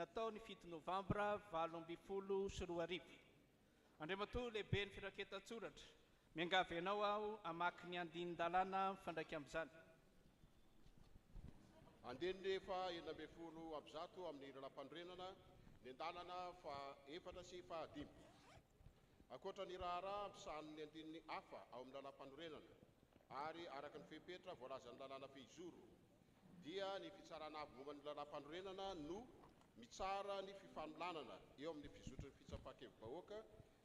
natao ny 7 novambra 2024. Andriamatoa lehibe ny firaketan-tsoratra, miangavy ianao aho hamaky ny andinin-dalàna mifandraika amin'izany. Andininy fa 12 ambizato amin'ny lalam-panorenana ny andalana fa 4 sy fa 5. Akoatra ny raharaha ampisahan'ny andininy hafa ao amin'ny lalam-panorenana ary araka ny fepetra voalazan'ny lalàna fehizoro dia ny fitsarana avy momba ny lalam-panorenana no mitsara ny fifanolanana eo amin'ny fizotry ny fitsapakevim-bahoaka,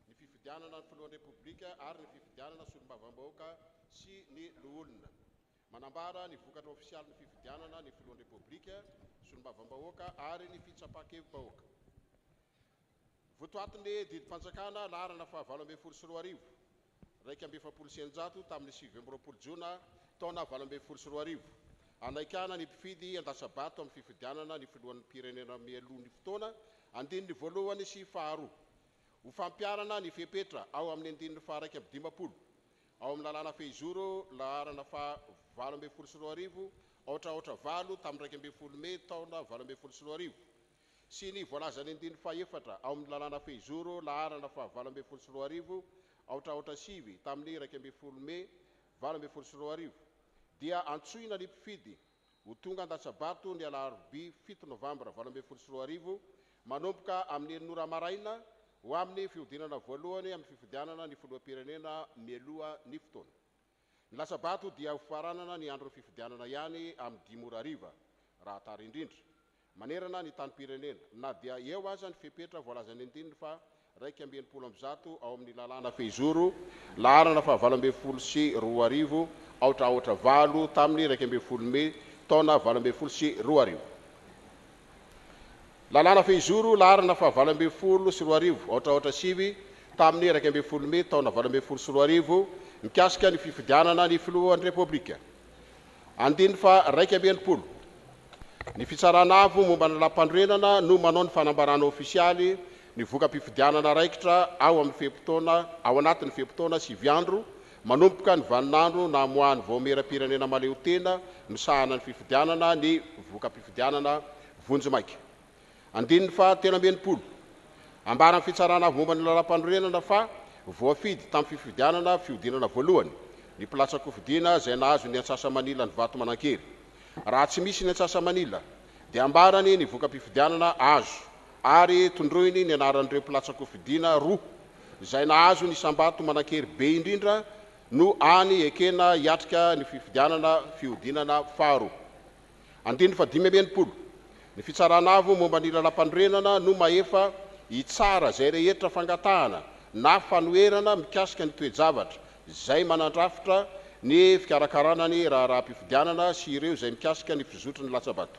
ny fifidianana ny filohan'ny repoblika ary ny fifidianana solombavam-bahoaka sy ny loholona. Manambara ny vokatra ofisialy ny fifidianana ny filohan'ny repoblika, solombavam-bahoaka ary ny fitsapakevim-bahoaka. Votoatin'ny didim-panjakana laharana fa 2024 raika amby 700 tamin'ny 7 jona taona 2024. Anaikana ny mpifidy andasabato amin'ny fifidianana ny filohan'ny pirenena mialoha ny fotoana andininy voalohany sy faharoa. Ho fampiarana ny fepetra ao amin'ny andininy fa 150 ao amin'ny lalàna fehizoro laharana fa 2024 ohatraohatra 7 tamin'ny 12 Mey taona 2024 sy ny voalazany andininy fa 4 ao amin'ny lalàna fehizoro laharana fa 2024 ohatraohatra 7 tamin'ny 12 Mey 2024 dia antsoina ny mpifidy ho tonga andasabato ny alarobia 7 novambra 2024 manomboka amin'ny 9 maraina ho amin'ny fihodinana voalohany amin'ny fifidianana ny filoham-pirenena mialoha ny fotoana. Ny lasabato dia ho faranana ny andron'ny fifidianana ihany amin'ny 10 ariva raha tary indrindra manerana ny tany-pirenena na dia eo aza ny fepetra voalazany andininy fa 170 ao amin'ny lalàna fehizoro laharana fa 2024 ohatraohatra 7 tamin'ny 12 Mey taona 2024. Lalàna fehizoro laharana fa 2024 ohatraohatra 7 tamin'ny 12 Mey taona 2024 mikasika ny fifidianana ny filohan'ny repoblika. Andininy fa 150 ny fitsaranavo momba ny lalam-panorenana no manao ny fanambarana ofisialy ny voka-pifidianana raikitra ao amin'ny fepotona ao anatin'ny fepotona 7 andro manomboka ny vaninandro na moany vaomera-pirenena maleo tena no sahana ny fifidianana ny voka-pifidianana vonjimaika. Andininy fa 30 ambara ny fitsarana avy momba ny lalam-panorenana fa voafidy tamin'ny fifidianana fihodinana voalohany ny pilatsa-kofidiana izay nahazo ny Antsasamanila ny vato manan-kery. Raha tsy misy ny Antsasamanila dia ambarany ny voka-pifidianana azo ary tondroiny ny anaran'ireo pilatsa-kofidiana roa izay nahazo ny sambato manan-kery be indrindra no any ekena hiatrika ny fifidianana fihodinana faharoa. Andininy fa 50 ny fitsaranavo momba ny lalam-panorenana no maefa hitsara izay rehetra fangatahana na fanoherana mikasika ny toe-javatra izay manandrafitra ny fikarakarana ny raharaham-pifidianana sy ireo izay mikasika ny fizotry ny latsabato.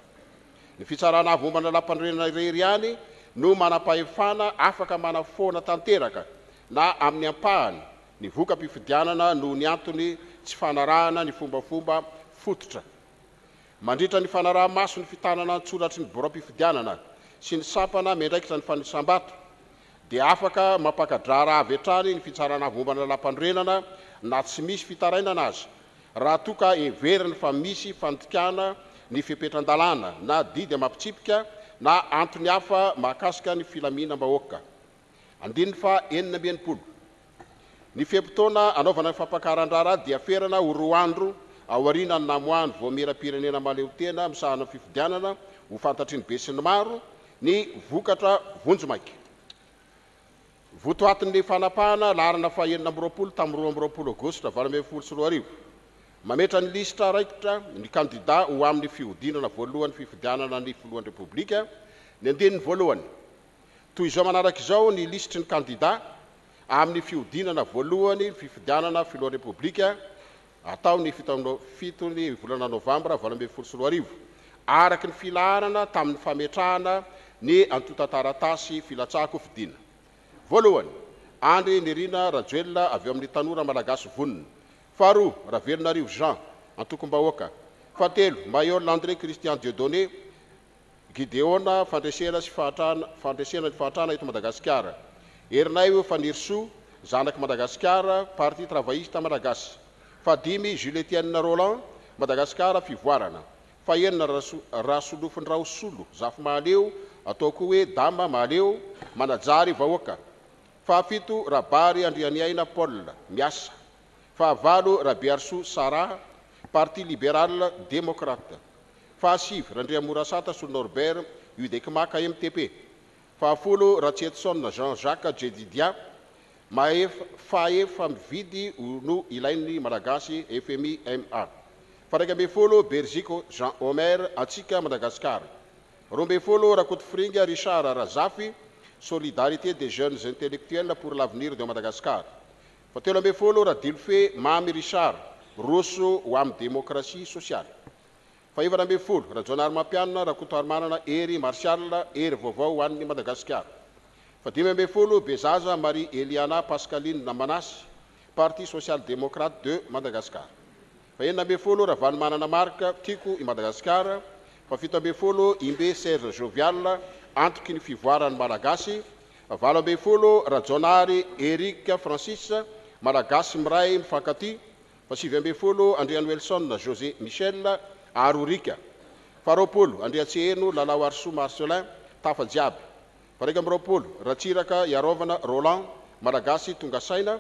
Ny fitsaranavo momba ny lalam-panorenana irery ihany no manam-pahefana afaka manafoana tanteraka na amin'ny ampahany ny voka-pifidianana no ny antony tsy fanarahana ny fombafomba fototra. Mandritra ny fanaraha-maso ny fitanana antsoratry ny bora-pifidianana sy ny sapana miandraikitra ny fanisam-bato dia afaka mampakadra raha avy hatrany ny fitsarana momba ny lalam-panorenana na tsy misy fitarainana azy raha toka heveriny fa misy fantikana ny fepetran-dalàna na didy mampitsipika na antony hafa mahakasika ny filaminam-bahoaka. Andininy fa 40 ny fepotona anaovana ny fampakaran-draharaha dia ferana ho 2 andro aoriana ny namoany vaomera-pirenena maleo tena misahana ny fifidianana ho fantatry ny be sy ny maro ny vokatra vonjimaika. Votoatin'ny fanapahana laharana fa 20 tamin'ny 20 Aogositra 2024 mametra ny listra raikitra ny kandida ho amin'ny fihodinana voalohany fifidianana ny filohan'ny repoblika ny andininy voalohany. Toy izao manaraka izao ny listry ny kandida amin'ny fihodinana voalohany fifidianana filohan'ny repoblika atao ny 7 ny volana novambra 2024 araky ny filaharana tamin'ny fametrahana ny antota-taratasy filatsahako fidiana. Voalohany, Andry Nirina Rajoelina avy amin'ny tanora malagasy vonona. Faharoa, Ravelonarivo Jean antokom-bahoaka. Fahatelo, Mayol André Christian Dieudonné Gideona fandresena ny fahatrana eto Madagasikara. Erinay Fanirso zanaky Madagasikara Parti Travailliste Malagasy. Fahadimy, Julietienne Roland Madagasikara fivoarana. Fahaenina Rasolofin Raosolo Zafy Mahaleo atao koa hoe dama maleo manajary vahoaka. Fahafito Rabary Andrianiaina Paul miasa. Fahavalo Rabiarso Sara Parti libéral démocrate. Fahasivy Randriamorasata Sou Norbert UDECMAC MTP. Fahafolo Ratsetson Jean-Jacques Jedidia fahefa mividy no ilain'ny malagasy FMI MA. Faraika amby folo Berzico Jean Omer Atsika Madagascar. Roa amby folo Rakoto Fringa Richard Razafy Solidarité des jeunes intellectuels pour l'avenir de Madagascar. Fatelo amby folo Radilfe Mami Richard Rosso ho amin'ny démocratie sociale. Fahavalo amby folo Rajonar Mapianina Rakoto Armanana Ery Martial Ery vaovao ho an'ny Madagascar. Fadimy amby folo Bezaza Marie Eliana Pascaline Namanasy Parti social-démocrate de Madagascar. Faenina amby folo Ravanomanana Marka Tiko i Madagascar. Fafito amby folo Imbe Serge Jovial antoky ny fivoarany malagasy. Valo amby folo Rajonary Eric Francis malagasy miray mifankaty. Fasivy amby folo Andrian Wilson José Michel Arorika. Faharoapolo Andriatsieno Lalao Arso Marcelin Tafa Jiaby. Faraika amby roapolo Ratsiraka Yarovana Roland malagasy tonga saina.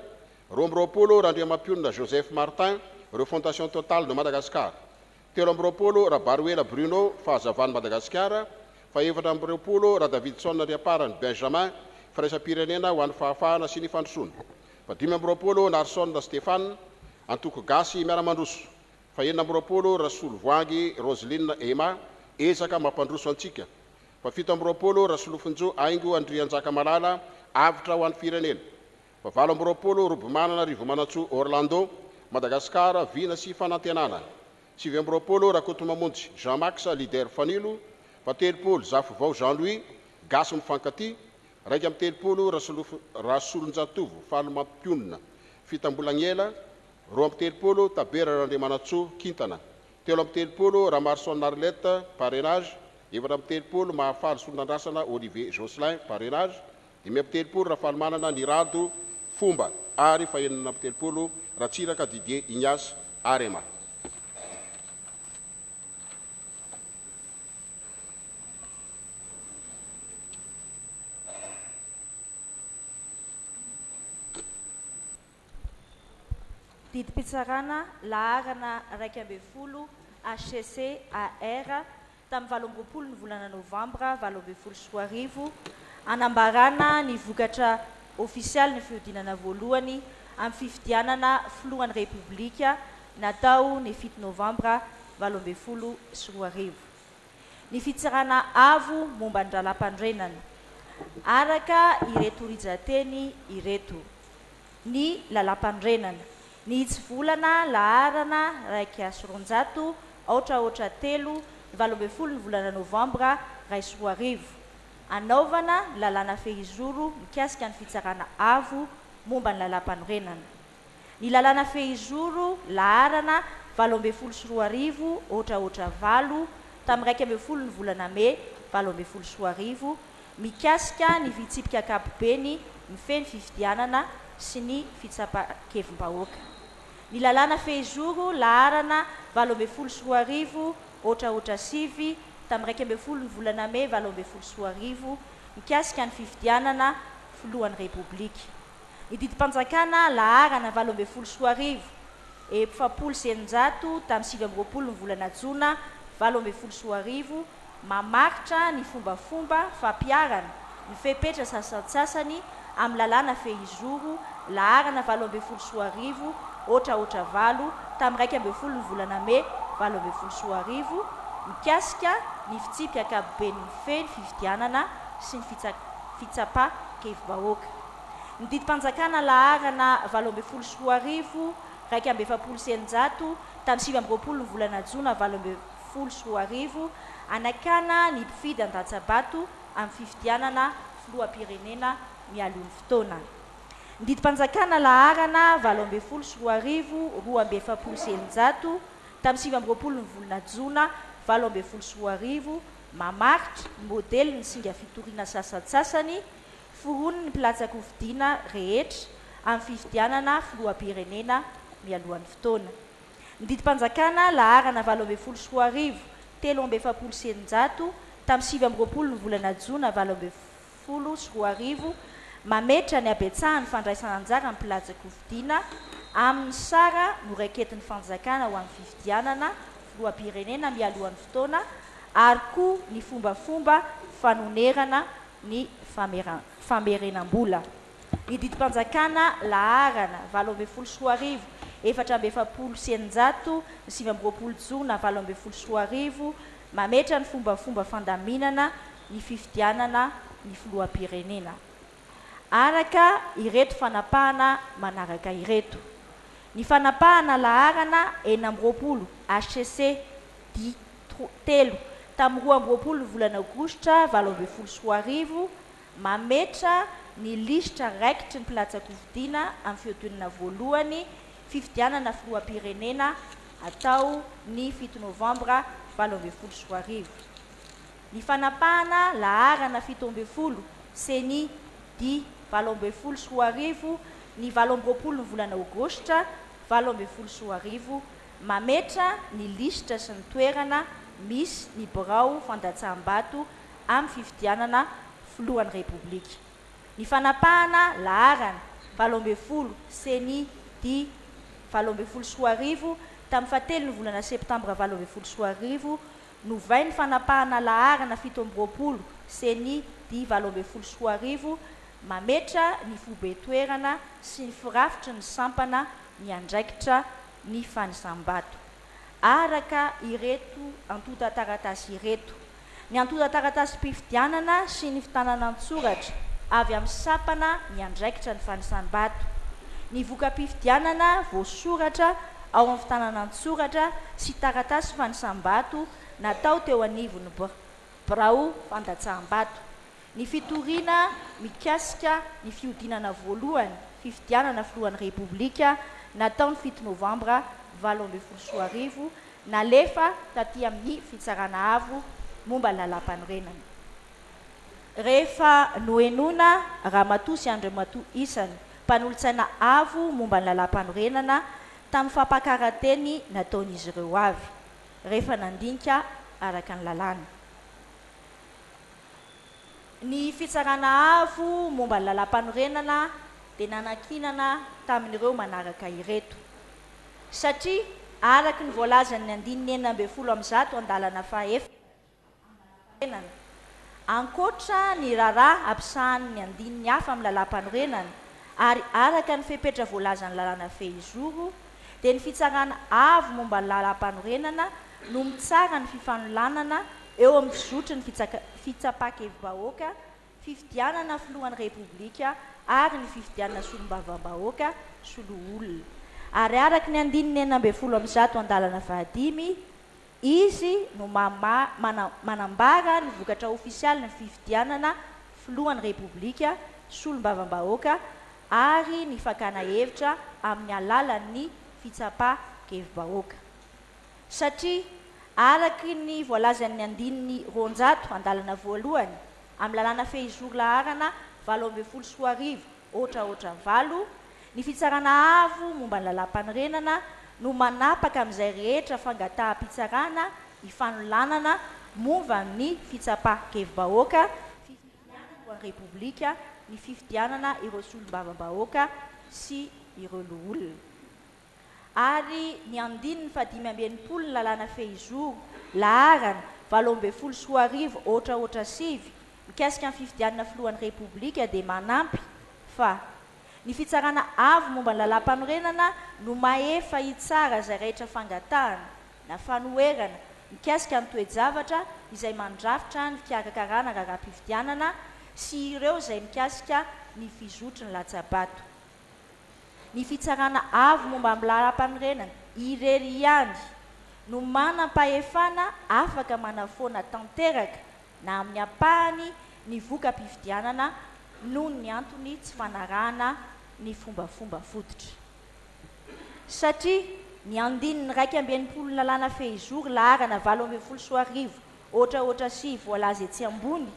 Roa amby roapolo Randriamapionina Joseph Martin refondation totale de Madagascar. Telo amby roapolo Rabaruela Bruno fahazavany Madagascar. Fahaefatra amby roapolo Davidson Riaparany Benjamin firaisam-pirenena ho an'ny fahafahana sy ny fandrosoana. Fadimy amby roapolo Narson Stéphane antoko gasy miara-mandroso. Fahenina amby roapolo Rasolo Voangy Roseline Ema ezaka mampandroso antsika. Fafito amby roapolo Rasolofonjo Aingo Andrianjaka Malala avitra ho an'ny firenena. Favalo amby roapolo Robomanana Rivomanatso Orlando Madagascar vina sy fanantenana. Sivy amby roapolo Rakoto Mamonjy Jean-Max leader Fanilo. Fatelopolo Zafo Vao Jean-Louis gasy mifankaty. Raika amby telopolo Rasolonjatovo Falomampionna Fitambolagnela. Roa amby telopolo Tabera Randriamanatso Kintana. Telo amby telopolo Ramarson Arlette parrainage. Efatra amby telopolo Mahafaly Solonandrasana Olivier Jocelyn parrainage. Dimy amby telopolo Rafalomanana Nirado Fomba ary fahenina amby telopolo Ratsiraka Didier Ignace Arema. Didim-pitsarana laharana raiky amby folo HCC AR tamin'ny 20 ny volana novambra 2024 anambarana ny vokatra ofisialy ny fiodinana voalohany amin'ny fifidianana filohan'ny repoblika natao ny 7 novambra 2024. Ny fitsarana avo momba ny lalam-pandrenana araka ireto rizateny ireto. Ny lalam-pandrenana ny volana laharana raiky asoronjato aotraotra telo 20 ny volana novambra 2024 anaovana lalàna fehizoro mikasika ny fitsarana avo momba ny lalam-panorenana. Ny lalàna fehizoro laharana 2024 otraotra valo tamin'ny 12 ny volana May 2024 mikasika ny vitsipika ankapobeny mifeny fifidianana sy ny fitsapakevim-bahoaka. Ny lalàna fehizoro laharana 2024 otraotra sivy tamin'ny 12 ny volana May 2024 mikasika ny fifidianana filohan'ny repoblika. Ny didim-panjakana laharana 2024 efapolo sy eninjato tamin'ny 20 ny volana Jona 2024 mamaritra ny fombafomba fampiarana ny fepetra sasatsasany amin'ny lalàna fehizoro laharana 2024 otraotra valo tamin'ny 12 ny volana May 2024 mikasika ny fitsipika ankapobeny mifeny fifidianana sy ny fitsapa-kevim-bahoaka. Ny didim-panjakana laharana 2024 raiky amby efapolo sy eninjato tamin'ny 20 ny volana Jona 2024 anakana ny mpifidy an-datsabato amin'ny fifidianana filoham-pirenena mialohan'ny fotoana. Ny didim-panjakana laharana 2024 roa amby efapolo sy eninjato tamin'ny 20 ny volana Jona 2024 mamaritra ny modely ny singa fitoriana sasatsasany foroniny ny mpilatsaka hofidiana rehetra amin'ny fifidianana filoham-pirenena mialohan'ny fotoana. Ny didim-panjakana laharana 2024 telo amby efapolo sy eninjato tamin'ny 7 ny volana jona 20 mametra ny abetsahany fandraisana anjara amin'ny plaza kofidiana amin'ny sara noraiketin'ny fanjakana ho amin'ny fifidianana filoam-pirenena mialohan'ny fotoana ary koa ny fombafomba fanonerana ny famerenam-bola. Ny didim-panjakana laharana 20 470 7 jona 20 mametra ny fombafomba fandaminana ny fifidianana ny filoam-pirenena. Araka ireto fanapahana manaraka ireto. Ny fanapahana laharana 20 HCC di 3 tamin'ny 20 volana aogositra 20 mametra ny listra raikitry ny plaza kofidiana amin'ny fiodonana voalohany fifidianana filoam-pirenena atao ny 7 novambra 20 Ny fanapahana laharana 17 seny di 20 ny 20 ny volana aogositra 20 mametra ny listra sy ny toerana misy ny birao fandatsaham-bato amin'ny fifidianana filohan'ny repoblika. Ny fanapahana laharana 20 seny di 20 tamin'ny 7 ny volana septambra 20 novainy fanapahana laharana 17 seny di 20 mametra ny fobe-toerana sy ny firafitry ny sampana ny andraikitra ny fanisambato. Araka ireto antota taratasy ireto. Ny antota taratasy mpifidianana sy ny fitanana an-tsoratra avy amin'ny sampana ny andraikitra ny fanisambato. Ny voka-pifidianana voasoratra ao amin'ny fitanana an-tsoratra sy taratasy fanisambato natao teo anivon'ny birao fandatsaham-bato. Ny fitoriana mikasika ny fiodinana voalohany fifidianana filohan'ny repoblika natao ny 7 novambra 20 nalefa taty amin'ny fitsarana avo momba ny lalam-panorenana. Rehefa noenona Ramatoa sy Andriamatoa Isany mpanolo-tsaina avo momba ny lalam-panorenana tamin'ny fampakaran-teny nataon'izy ireo avy rehefa nandinika araka ny lalàna. Ny fitsarana avo momba ny lalam-panorenana dia nanankinana tamin'ireo manaraka ireto satria araka ny voalazan'ny 19 andalana fahaefatra ankoatra ny raharaha ampisahan'ny andininy hafa amin'ny lalam-panorenana ary araka ny fepetra voalazan'ny lalàna fehizoro dia ny fitsarana avo momba ny lalam-panorenana no mitsara ny fifanolanana eo amin'ny fizotry ny fitsapakevim-bahoaka fifidianana filohan'ny repoblika ary ny fifidianana solombavam-bahoaka soloolona. Ary araka ny 19 andalana fahadimy izy no manambara ny vokatra ofisialy ny fifidianana filohan'ny repoblika solombavam-bahoaka ary ny fakana hevitra amin'ny alalan'ny fitsapakevim-bahoaka. Satria araky ny voalazan'ny 900 andalana voalohany amin'ny lalàna fehizoro laharana 20 ohatraohatra valo ny fitsarana avo momba ny lalam-panorenana no manapaka amin'izay rehetra fangataha-pitsarana ifanolanana momba ny fitsapakevim-bahoaka fifidianana repoblika ny fifidianana ireo solombavam-bahoaka sy ireo loolona. Ary ny 570 ny lalàna fehizoro laharana 20 ohatraohatra sivy mikasika ny fifidianana filohan'ny repoblika dia manampy fa ny fitsarana avo momba ny lalam-panorenana no maefa hitsara izay rehetra fangatahana na fanoherana mikasika ny toe-javatra izay mandrafitra ny fikarakarana raharaham-pifidianana sy ireo izay mikasika ny fizotry ny latsabato. Ny fitsarana avo momba amin'ny lalam-panorenana irery ihany no manam-pahefana afaka manafoana tanteraka na amin'ny apahany ny voka-pifidianana noho ny antony tsy fanarahana ny fombafomba fototra. Satria ny 920 lalàna fehizoro laharana 20 ohatraohatra sivy voalaza etsy ambony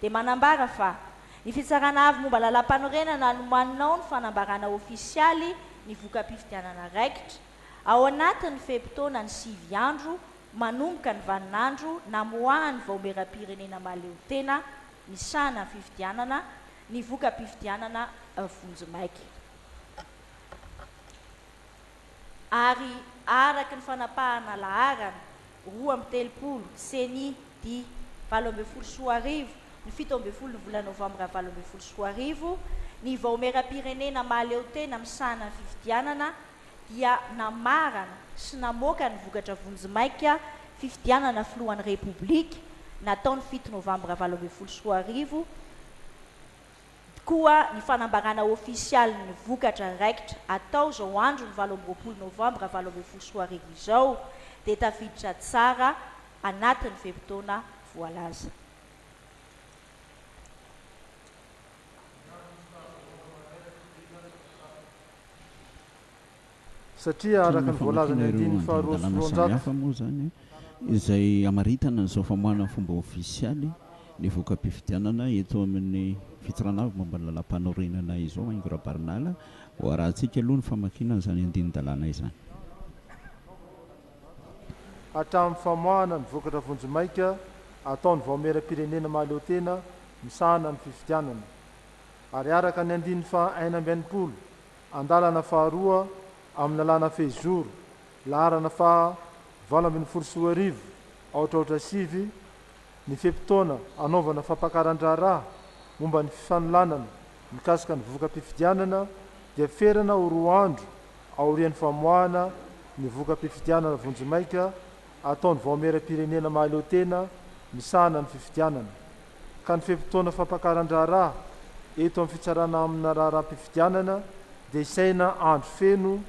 dia manambara fa ny fitsarana avo momba lalam-panorenana no manao ny fanambarana ofisialy ny voka-pifidianana raikitra ao anatin'ny fepitaona ny 9 andro manomboka ny vaninandro namoahany vaomeram-pirenena maleo tena misana fifidianana ny voka-pifidianana Vonjimaiky. Ary araky ny fanapahana laharana 2 seny di 2024 ny 17 ny volana novambra 2024 ny vaomeram-pirenena maleo tena misana ny fifidianana dia namarana sy namoaka ny vokatra Vonjimaika fifidianana filohan'ny Repoblika nataony 7 novambra 2024 koa ny fanambarana ofisialy ny vokatra raikitra atao zao andro ny 20 novambra 2024 izao dia tafiditra tsara anatin'ny fepitaona voalaza. Satria araka ny voalazany andiny faharoa moa zany izay amaritana izao famoahana fomba ofisialy ny voka-pifidianana eto amin'ny fitranavy momba ny lalam-panorenana izao maingo rabarinala ho arahantsika aloha ny famakinana zany andinin-dalàna izany. Hatramin'ny famoahana ny vokatra Vonjimaika ataony vaomeram-pirenena maleo tena misahana ny fifidianana ary araka ny andiny fa 1 andalana faharoa amin'ny lalàna Fezoro laharana fa 2024 aotraotra sivy ny fepitaona anaovana fampakaran-draharaha momba ny fifaноlanana mikasika ny voka-pifidianana dia ferana ho 2 andro aorian'ny famoahana ny voka-pifidianana Vonjimaika ataony vaomeram-pirenena maleo tena misahana ny fifidianana ka ny fepitaona fampakaran-draharaha eto amin'ny fitsarana amina raharaha-pifidianana dia isaina andro feno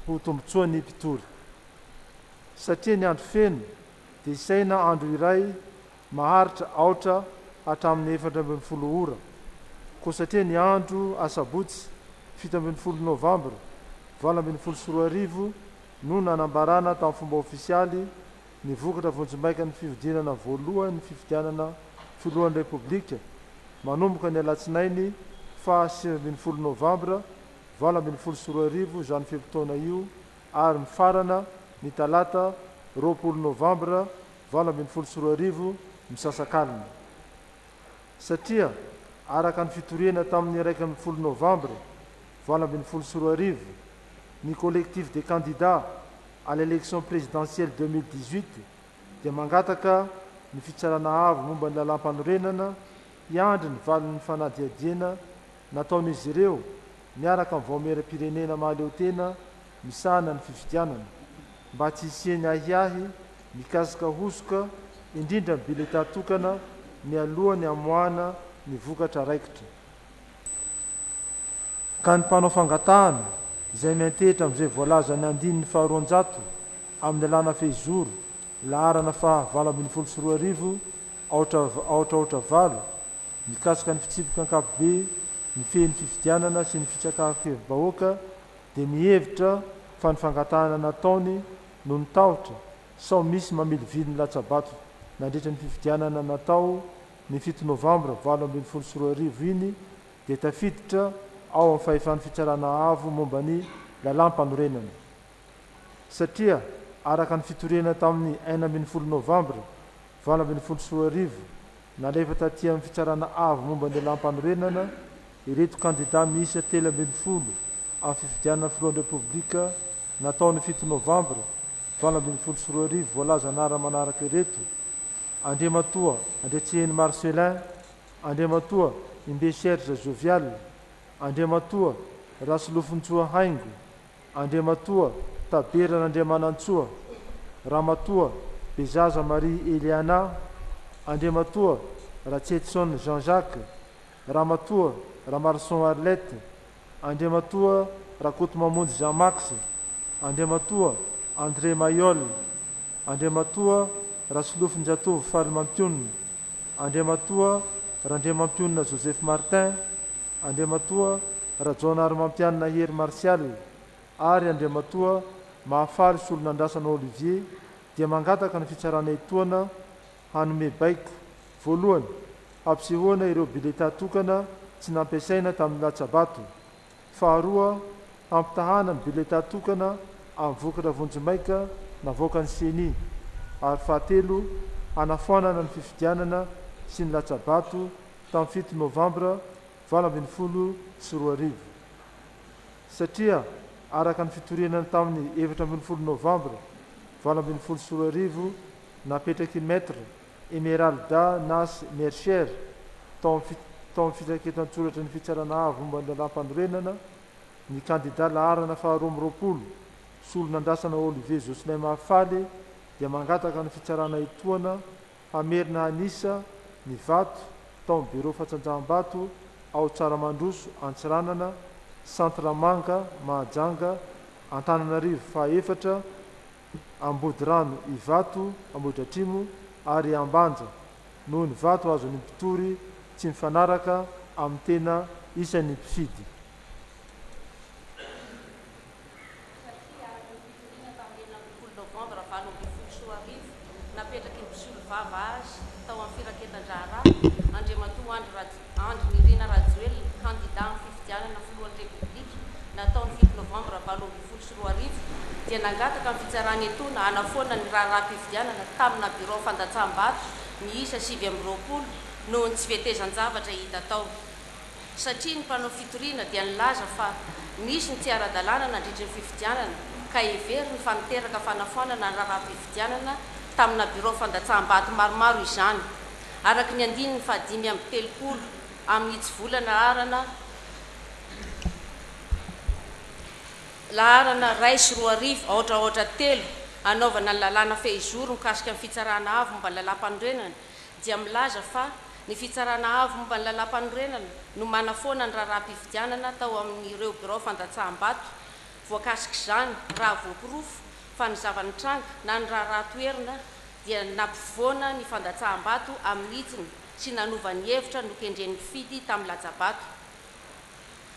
ho tombotsoan'ny mpitory satria ny andro feno dia isaina andro iray maharitra aotra hatramin'ny 7 ora koa satria ny andro asabotsy 17 novambra 2024 no nanambarana tamin'ny fomba ofisialy ny vokatra Vonjimaika ny fividinana voalohany ny fifidianana filohan'ny Repoblika manomboka ny alatsinainy fa 17 novambra 2024 zany fepitaona io ary mifarana ny talata 20 novambra 2024 misasakalina satria araka ny fitoriana tamin'ny 1 novambra 2024 ny collectif des candidats à l'élection présidentielle 2018 dia mangataka ny fitsarana avo momba ny lalam-panorenana hiandry ny valin'ny fanadiadiana nataon'izy ireo miaraka amin'ny vaomeram-pirenena maleo tena misahana ny fifidianana mba tsy hisiany ahiahy mikasika hosoka indrindra ny bileta tokana ny alohany amoahana ny vokatra raikitra ka ny mpanao fangatahana izay miantehitra amin'izay voalazany andininy faharoanjato amin'ny alàna Fezoro laharana fa 2024 aotraotra valo mikasika ny fitsipiky ankapobe ny fehny fifidianana sy ny fitsakafam-bahoaka dia mihevitra fa ny fangatahana nataony no nitahotra sao misy mamily viliny latsabato nandritra ny fifidianana natao ny 7 novambra 2024 iny dia tafiditra ao amin'ny fahefan'ny fitsarana avo momba ny lalam-panorenana satria araka ny fitoriana tamin'ny 1 novambra 2024 nalefa taty amin'ny fitsarana avo momba ny lalam-panorenana ireto candidat miisa 13 amin'ny fifidianana filohan'ny Repoblika nataony 7 novambra 2024 voalaza nara-manaraka ireto: Andriamatoa Andriatsiheny Marcelin, Andriamatoa Imbe Serge Jovial, Andriamatoa Rasolofontsoa Haingo, Andriamatoa Taberan'Andriamanantsoa, Ramatoa Bezaza Marie Eliana, Andriamatoa Ratsetson Jean-Jacques, Ramatoa Ramarson Arlette, Andriamatoa Rakotomamonjy Jean-Max, Andriamatoa André Mayol, Andriamatoa Rasolofonjatov Farimampionna, Andriamatoa Randriamampionna Joseph Martin, Andriamatoa Rajonary Mampianina Hery Martial, ary Andriamatoa Mahafaly Solonandrasana Olivier dia mangataka ny fitsarana etoana hanome baiko. Voalohany, hampisehoana ireo bileta tokana tsy nampiasaina tamin'ny latsabato. Faharoa, hampitahana ny bileta tokana amin'ny vokatra Vonjimaika navoaka ny CENI. ary fahatelo anafoanana ny fifidianana sy ny latsabato tamin'ny 7 novambra 2024 satria araka ny fitorenany tamin'ny 14 novambra 2024 napetraky maître Emeralda Nas Mercher tao amin'ny fitraketan-tsoratra ny fitsarana avy momba ny lalam-panorenana ny kandida laharana faharoa-roapolo solonandrasana Olivier Jocelyn Mahafaly dia mangataka ny fitsarana itoana hamerina anisa ny vato tao amin'ny bureau fatsanjahambato ao Tsaramandroso Antsiranana Santramanga Mahajanga Antananarivo fahaefatra Ambodirano Ivato Ambohidratrimo ary Ambanja noho ny vato azon'ny mpitory tsy mifanaraka amin'ny tena isan'ny mpifidy. Napetraky ny mpisolo vava azy tao amin'ny firaketan-draharaha Andriamatoa Andry Nirina Rajoelina candidat amin'ny fifidianana filohan'ny Repoblika nataon'ny 7 novambra 2024 dia nangataka amin'ny fitsarana etona hanafoana ny raharaham-pifidianana tamina bureau fandatsaham-bato miisa 7 noho ny tsy vetezan-javatra hita tao satria ny mpanao fitoriana dia nilaza fa nisy ny tsy ara-dalàna nandritra ny fifidianana ka hevery ny faniteraka fanafoanana ny raharaham-pifidianana tamina bureau fandatsaham-bato maromaro izany araky ny andininy fa 5 amin'ny tsy volana laharana ray sy 2 ohatraohatra 3 anaovana ny lalàna fehizoro mikasika ny fitsarana avy momba ny lalam-panorenana dia milaza fa ny fitsarana avy momba ny lalam-panorenana no manafoana ny raharaham-pifidianana tao amin'ireo bureau fandatsaham-bato voakasika izany raha voapirofo fa ny zavanitranga na ny raharahatoerina dia nampivoana ny fandatsaham-bato amin'ny itsiny sy nanova ny hevitra nokendren'ny fidy tamin'ny latsabato.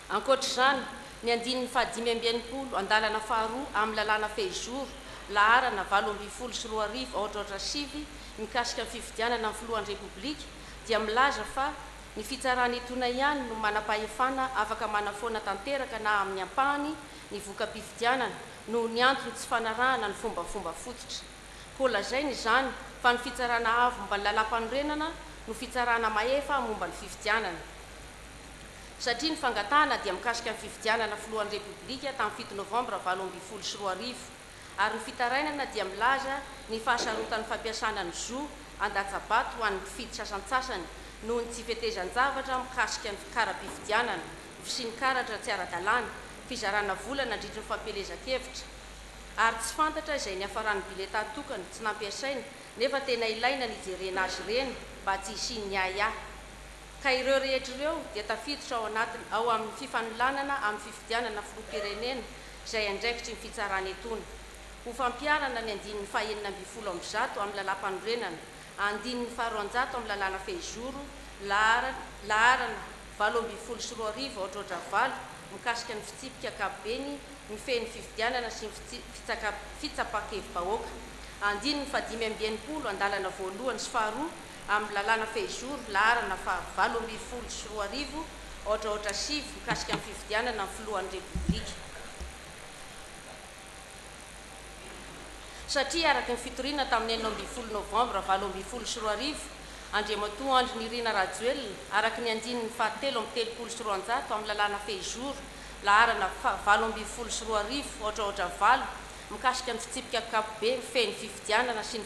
Ankoatr'izany ny andininy fa 5 andalana faharoa amin'ny lalàna fehizoro laharana 7 sy 2 ohatraohatra 7 mikasika ny fifidianana amin'ny filohan'ny Repoblika dia milaza fa ny fitsarana etona ihany no manam-pahefana afaka manafoana tanteraka na amin'ny ampahany ny voka-pifidianana noho ny antony tsy fanarahana ny fombafomba fototra. Koa lazainy izany fa ny fitsarana avy momba ny lalam-panorenana no fitsarana maefa momba ny fifidianana satria ny fangatahana dia mikasika ny fifidianana filohan'ny Repoblika tamin'ny 7 novambra 2024 ary ny fitarainana dia milaza ny fahasarotan'ny fampiasana ny zo an-datsabato ho an'ny mpifidy sasantsasany noho ny tsy fetezan-javatra mikasika ny kara-pifidianana sy ny karatra tsy ara-dalàna fizarana vola nandritra ny fampelezan-kevitra ary tsy fantatra izay ny hafaran'ny bileta tokana tsy nampiasaina nefa tena ilaina ny jerena azy ireny mba tsy hisiany ahiahy ka ireo rehetra ireo dia tafiditra ao amin'ny fifanolanana amin'ny fifidianana filoha-pirenena izay andraikitry ny fitsarana etona ho fampiarana ny andininy fa 9 amin'ny zato amin'ny lalam-panorenana andininy fa 200 amin'ny lalàna fehizoro laharana 7 sy 2 ohatraohatra 7 mikasika ny fitsipika ankapobeny ny feny fifidianana sy ny fitsapakevy-bahoaka andininy fa 5 andalana voalohany sy faharoa amin'ny lalàna fehizoro laharana fa 7 sy 2 ohatraohatra 7 mikasika ny fifidianana amin'ny filohan'ny Repoblika satria araky ny fitoriana tamin'ny 9 novambra 2024 sy 2 Andriamatoa Andry Nirina Rajoelina araky ny andininy fa 7 sy 300 amin'ny lalàna fehizoro laharana 7 sy 2 ohatraohatra 7 mikasika ny fitsipika ankapobeny feny fifidianana sy ny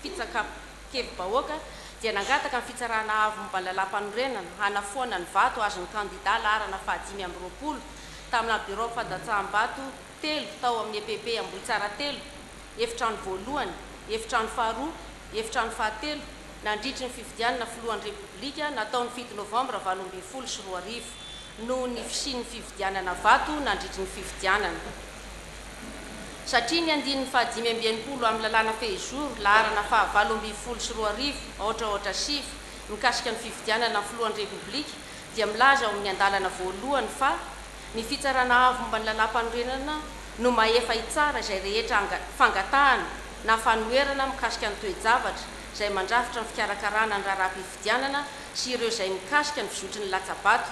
fitsakevy-bahoaka dia nangataka ny fitsarana avy momba ny lalam-panorenana hanafoana ny vato azon'ny kandida laharana fa 5 tamina bureau fandatsaham-bato 3 tao amin'ny EPP Ambohitsara 3 efitrano voalohany efitrano faharoa efitrano fahatelo nandritry ny fifidianana filohan'ny Repoblika nataon'ny 7 novambra 2024 sy 2 noho ny fisian'ny fifidianana vato nandritry ny fifidianana satria ny andininy fa 5 amin'ny lalàna fehizoro laharana fa 7 sy 2 ohatraohatra 7 mikasika ny fifidianana filohan'ny Repoblika dia milaza ao amin'ny andalana voalohany fa ny fitsarana avy momba ny lalam-panorenana no maefa itsara izay rehetra fangatahana na fanoerana mikasika ny toe-javatra izay mandrafitra ny fikarakarana ny raharaham-pifidianana sy ireo izay mikasika ny fizotry ny latsabato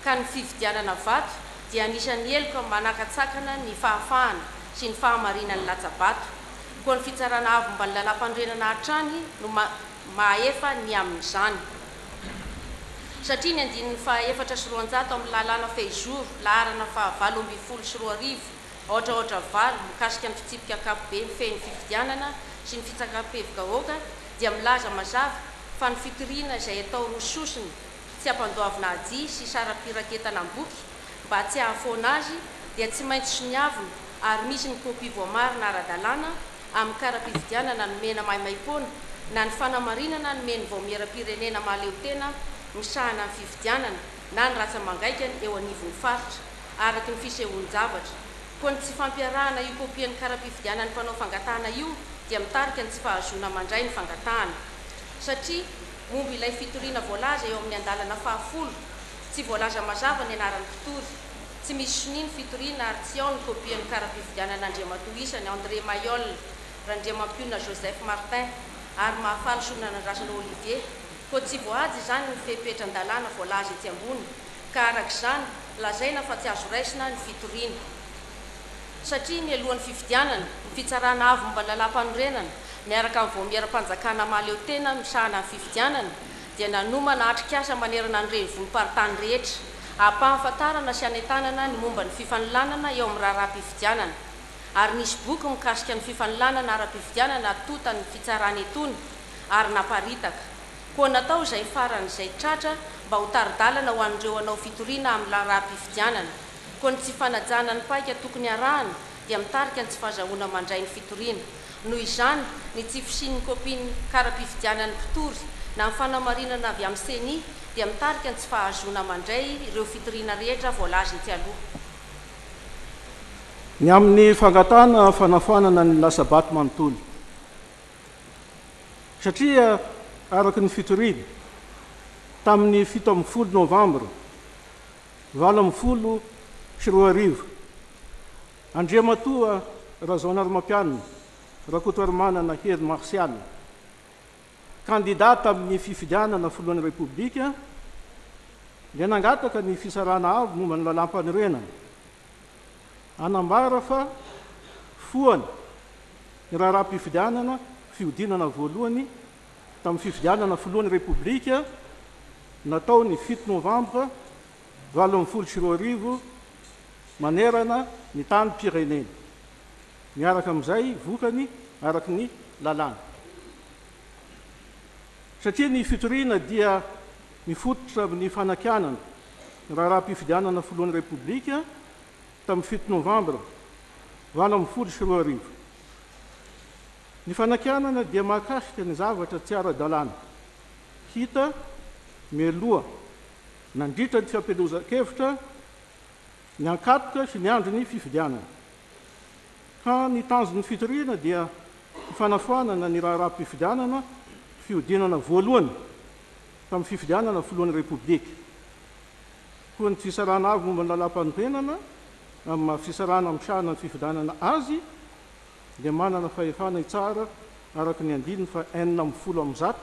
ka ny fifidianana vato dia anisan'ny heloka manakatsakana ny fahafahana sy ny fahamarinan'ny latsabato koa ny fitsarana avy mba ny lalam-pandrenana hatrany no mahefa ny amin'izany satria ny andininy fa 400 amin'ny lalàna fejour laharana fa 7 ohatra valo mikasika ny fitsipika akapobe mifehy ny fifidianana sy ny fitsakam-pevokahoaka dia milaza mazava fa ny fitoriana izay atao rososiny tsy ampandoavina adia sy sara-piraketana am-boky mba tsy hahafoana azy dia tsy maintsy sy ny avina ary misy ny kopia voamarina ara-dalàna amin'ny kara-pifidianana ny mena maimaimpona na ny fanamarinana ny meny vaomiera-pirenena mahaleo-tena misahana ny fifidianana na ny ratsa-mangaikany eo anivon'ny faritra araky ny fisehoan-javatra koa ny tsy fampiarahana io kopia ny kara-pifidianany mpanao fangatahana io dia mitarika ny tsy fahazona mandray ny fangatahana satria momba ilay fitoriana voalaza eo amin'ny andalana 10 tsy voalaza mazava ny anaran'ny mpitory tsy misy soniny fitoriana ary tsy ao ny kopia ny kara-pifidianana Andriamatoa isany André Mayol Randriamampiona Joseph Martin ary mahafaly sonana Rasina Olivier koa tsy voady izany ny fepetra-ndalàna voalaza ety ambony ka arak'izany lazaina fa tsy azo raisina ny fitoriana satria mialohan'ny fifidianana ny fitsarana avy mba lalam-panorenana miaraka amin'ny voamiera-panjakana mahaleo-tena misahana ny fifidianana dia nanomana atrikasa manerana ny renivonim-paritany rehetra ampahafantarana sy anentanana ny momba ny fifanilanana eo amin'ny raharaha-pifidianana ary nisy boky mikasika ny fifanilanana ara-pifidianana tota ny fitsarana etony ary naparitaka koa natao izay faran'izay tratra mba ho taridalana ho an'ireo anao fitoriana amin'ny raharaha-pifidianana koa ny tsy fanajana ny paika tokony arahana dia mitarika ny tsy fahazahoana mandray ny fitoriana noho izany ny tsy fisian'ny kopiny kara-pifidianany mpitory na ny fanamarinana avy amin'ny seni dia mitarika ny tsy fahazoana mandray ireo fitoriana rehetra voalaza ety aloha ny amin'ny fangatana fanafanana ny lasabaty manontolo satria araky ny fitoriana tamin'ny 17 novambra 2024 Andriamatoa Razona Ramampianina Rakotoarimanana Hery Marsial kandidata amin'ny fifidianana filohan'ny Repoblika dia nangataka ny fisarana avy momba ny lalam-panorenana anambara fa foany ny raharaha-pifidianana fiodinana voalohany tamin'ny fifidianana filohan'ny Repoblika natao ny 7 novambra 2024 manerana ny tany Pirenena miaraka amin'izay vokany araky ny lalàna satria ny fitoriana dia mifototra amin'ny fanakianana ny raharaha-pifidianana filohan'ny Repoblika tamin'ny 7 novambra 2024 ny fanakianana dia mahakasika ny zavatra tsy ara-dalàna hita mialoha nandritra ny fiampielozan-kevitra ny ankatoka sy ny andro ny fifidianana ka ny tanjon'ny fitoriana dia ny fanafoanana ny raharaha-pifidianana fiodinana voalohany tamin'ny fifidianana filohan'ny Repoblika koa ny fisarana avy momba ny lalam-panorenana amin'ny mahafisarana misahana ny fifidianana azy dia manana fahefana tsara araky ny andininy fa 40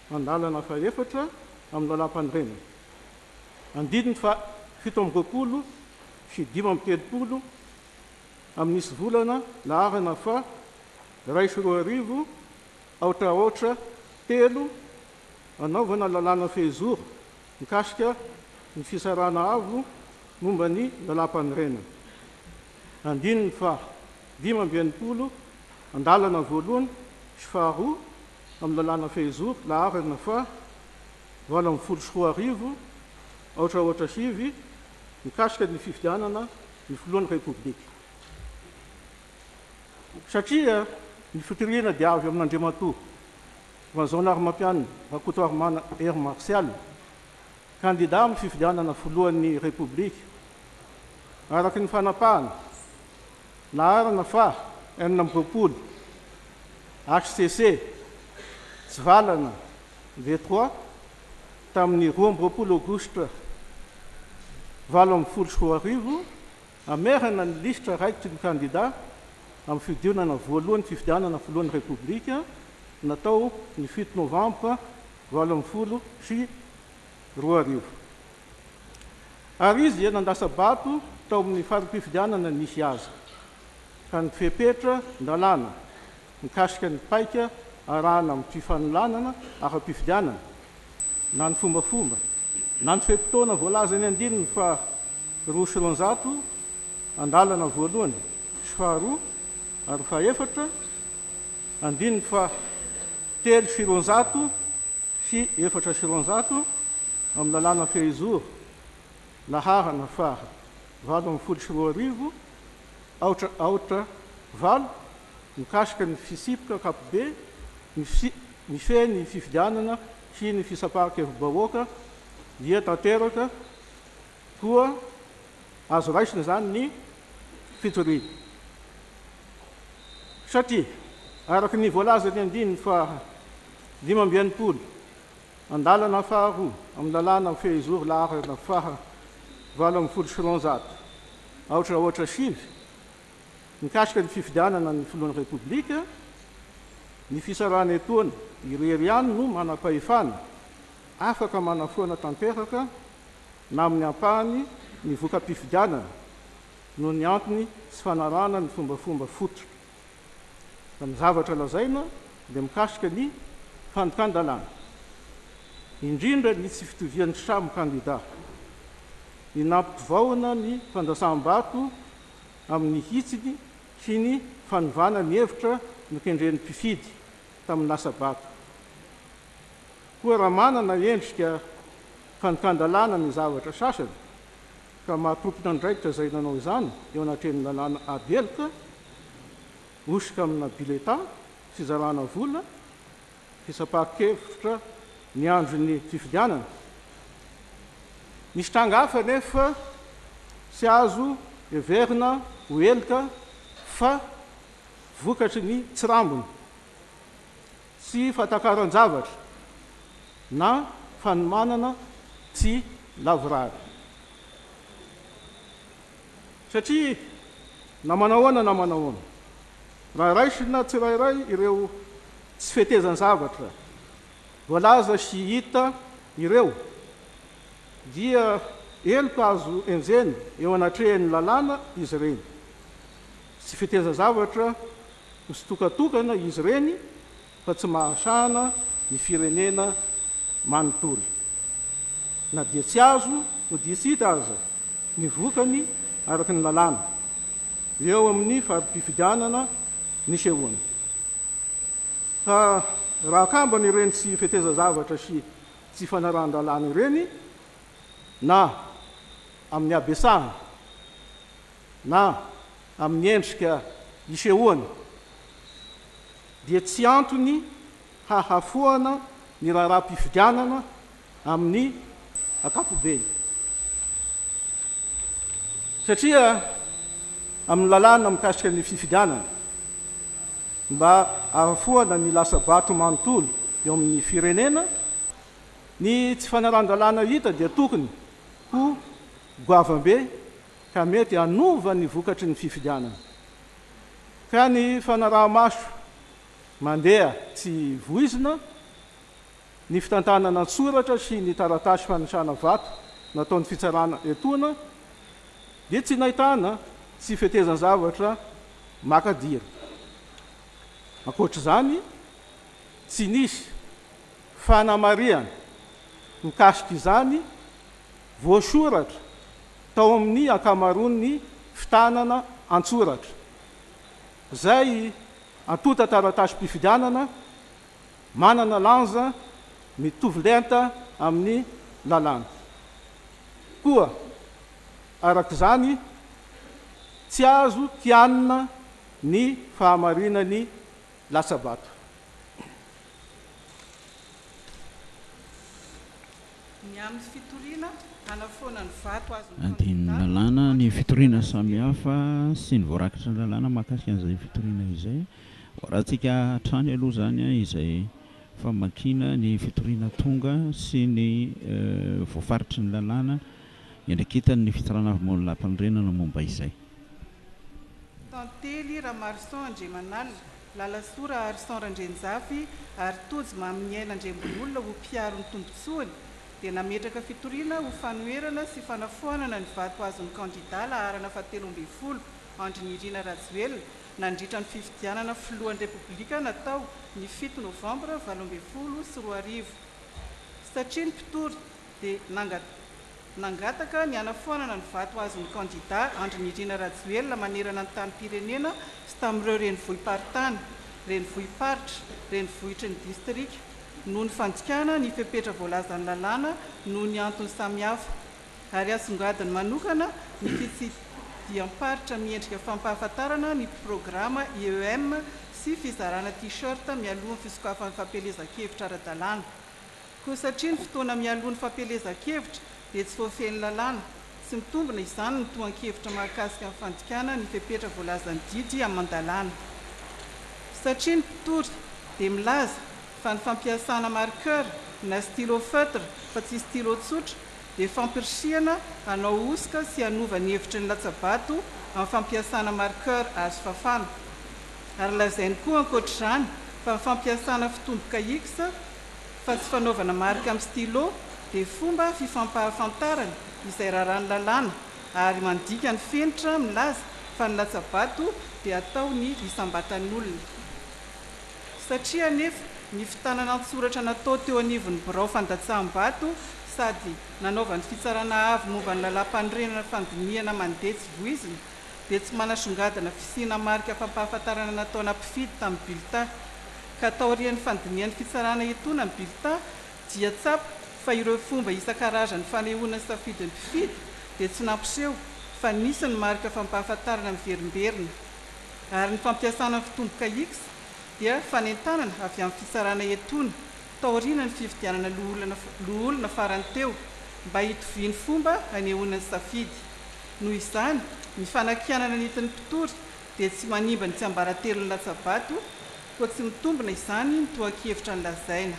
andalana fa 4 amin'ny lalam-panorenana andininy fa 17 sy 13 amin'nisy volana laharana fa 1 aotraotra 3 anaovana lalàna fejour mikasika ny fisarana avo momba ny lalam-panorenana andininy fa 15 andalana voalohany sy faharoa amin'ny lalàna fejour laharana fa 24 aotraotra 7 mikasika ny fifidianana ny filohan'ny Repoblika satria ny fitoriana dia avy amin'Andriamatoa Razona Ramampianina Rakotoarimanana Hery Marsial kandida amin'ny fifidianana filohan'ny Repoblika araky ny fanapahana laharana fa 40 HCC Tsivalana V3 tamin'ny 12 Aogositra 2024 amerana ny listra raikitry ny kandida amin'ny fiodinana voalohany fifidianana filohan'ny Repoblika natao ny 7 novambra 2024 ary izy dia nandasa-bato tao amin'ny fari-pifidianana nisy azy ka ny fepetra ndalàna mikasika ny paika arahana amin'ny mpifanoloanana afa-pifidianana na ny fombafomba na ny fe-potoana voalaza ny andininy fa 200 andalana voalohany sy faharoa ary fahaefatra andininy fa 300 sy 400 amin'ny lalàna fehizoro laharana fa 740 aotra valo mikasika ny fisipoka akapobe ny feny fifidianana sy ny fisapahakevim-bahoaka dia tanteraka koa azo raisina zany ny fitoriana satria araky ny voalaza ny andininy fa 5 andalana faharoa amin'ny lalàna fehizoro laharana faha 740 aotra sivy mikasika ny fifidianana ny filohan'ny repoblika ny fisarana etoana irery any no manam-pahefana afaka manafoana tanteraka na amin'ny ampahany ny voka-pifidianana no ny antony sy fanarana ny fombafomba fototra da ny zavatra lazaina dia mikasika ny fandokan-dalàna indrindra ny tsy fitovian'ny samy kandida ny nampivaona ny fandrasam-bato amin'ny hitsiny sy ny fanovana ny hevitra nokendren'ny mpifidy tamin'ny lasa-bato koa raha manana endrika fandokan-dalàna ny zavatra sasany ka mahatopona ndraikitra zay nanao izany eo anatren'ny lalàna abeloka osika amina bileta fizarana vola fisapahakevitra ny andro ny fifidianana misy tranga hafa nefa sy azo everina ho elika fa vokatry ny tsirambony sy fatakaran-javatra na fanomanana tsy lavorary satria na manahoana na manahoana raha raisina tsirairay ireo tsy fetezan-zavatra voalaza sy hita ireo dia eloko azo enjeny eo anatrehan'ny lalàna izy ireny tsy fetezan-zavatra ho sy tokatokana izy ireny fa tsy mahasana ny firenena manontolo na dia tsy azo no dia tsy hita aza ny vokany araky ny lalàna eo amin'ny farim-pifidianana ny sehoana fa raha kambany ireny tsy feteza-zavatra sy tsy fanaran-dalàna ireny na amin'ny abesahana na amin'ny endrika isehoana dia tsy antony hahafoana ny raharam-pifidianana amin'ny akapobeny satria amin'ny lalàna mikasika ny fifidianana mba ahafoana ny lasa-bato manontolo eo amin'ny firenena ny tsy fanaran-dalàna hita dia tokony ho goavam-be ka mety hanova ny vokatry ny fifidianana ka ny fanaraha-maso mandeha tsy voizina ny fitantanana tsoratra sy ny taratasy fanisana vato nataon'ny fitsarana etoana dia tsy nahitana tsy fetezan-zavatra makadira ankoatr'izany tsy nisy fanamariana mikasika izany voasoratra tao amin'ny ankamaroan'ny fitanana antsoratra zay antota taratasy-pifidianana manana lanja mitovy lenta amin'ny lalàna koa arak'izany tsy azo tianina ny fahamarinany lasa-bato ny amin'ny fitoriana hanafoana ny vato azo andin'ny lalàna ny fitoriana samihafa sy ny voarakitra ny lalàna mahakasika an'izay fitoriana izay raha tsika hatrany aloha zany a izay famakina ny fitoriana tonga sy ny voafaritry ny lalàna endrakitany ny fitaranavy-monolampanorenana momba izay tantely raha marison andremanalina lalasora ary sonrandrenjafy ary tojo mamin'ny aina andrembololona ho mpiaro ny tombotsoany dia nametraka fitoriana ho fanoerana sy fanafoanana ny vato azon'ny kandida laharana 720 andry ny irina rajoelona nandritra ny fifidianana filohan'ny repoblika natao ny 7 novambra 2024 satria ny mpitory dia nangataka ny anafoanana ny vato azon'ny kandida andry nirina rajoelona manerana ny tany-pirenena sy tamin'ireo renivohim-paritany renivohim-paritra renivohitry ny distrika noho ny fandikana ny fepetra voalazan'ny lalàna noho ny antony samihafa ary asongadiny manokana ny fitsidiam-paritra miendrika fampahafantarana ny programa IEM sy fizarana t-shirt mialohan'ny fisokafan'ny fampelezan-kevitra ara-dalàna koa satria ny fotoana mialohan'ny fampelezan-kevitra dia tsy voafeny lalàna sy mitombona izany ny tohan-kevitra mahakasika amin'ny fandikana ny fepetra voalazan'ny didy amin'ny mandalàna satria ny mpitory dia milaza fa ny fampiasana marqueur na stylo feutre fa tsy stylo tsotra dia fampirisiana hanao osika sy hanova ny hevitry ny latsabato amin'ny fampiasana marqueur azo fafana ary lazainy koa ankoatr'izany fa ny fampiasana fitomboka x fa tsy fanaovana marika amin'ny stylo dia fomba fifampahafantarana izay raharany lalàna ary mandika ny fenitra milaza fa ny latsabato dia atao ny isambatan'ny olona satria nefa ny fitanana an-tsoratra natao teo anivon'ny birao fandatsaham-bato sady nanaovany fitsarana avy momba ny lalam-panorenana fandiniana mandeha tsy voizina dia tsy manasongadana fisina marika fampahafantarana nataona mpifidy tamin'ny bulletin ka atao arian'ny fandinian'ny fitsarana etona ny bulletin dia tsapa fa ireo fomba isan-karazany fanehoana safidin'ny mpifidy dia tsy nampiseho fa nisy ny marika fampahafantarana miverimberina ary ny fampiasana ny fitomboka x dia fanentanana avy amin'ny fitsarana etona taoriana ny fifidianana loholona farany teo mba hitoviany fomba hanehoana ny safidy noho izany ny fanakianana nitiny mpitory dia tsy manimba ny tsy ambaratelon'ny latsabato koa tsy mitombona izany ny tohan-kevitra ny lazaina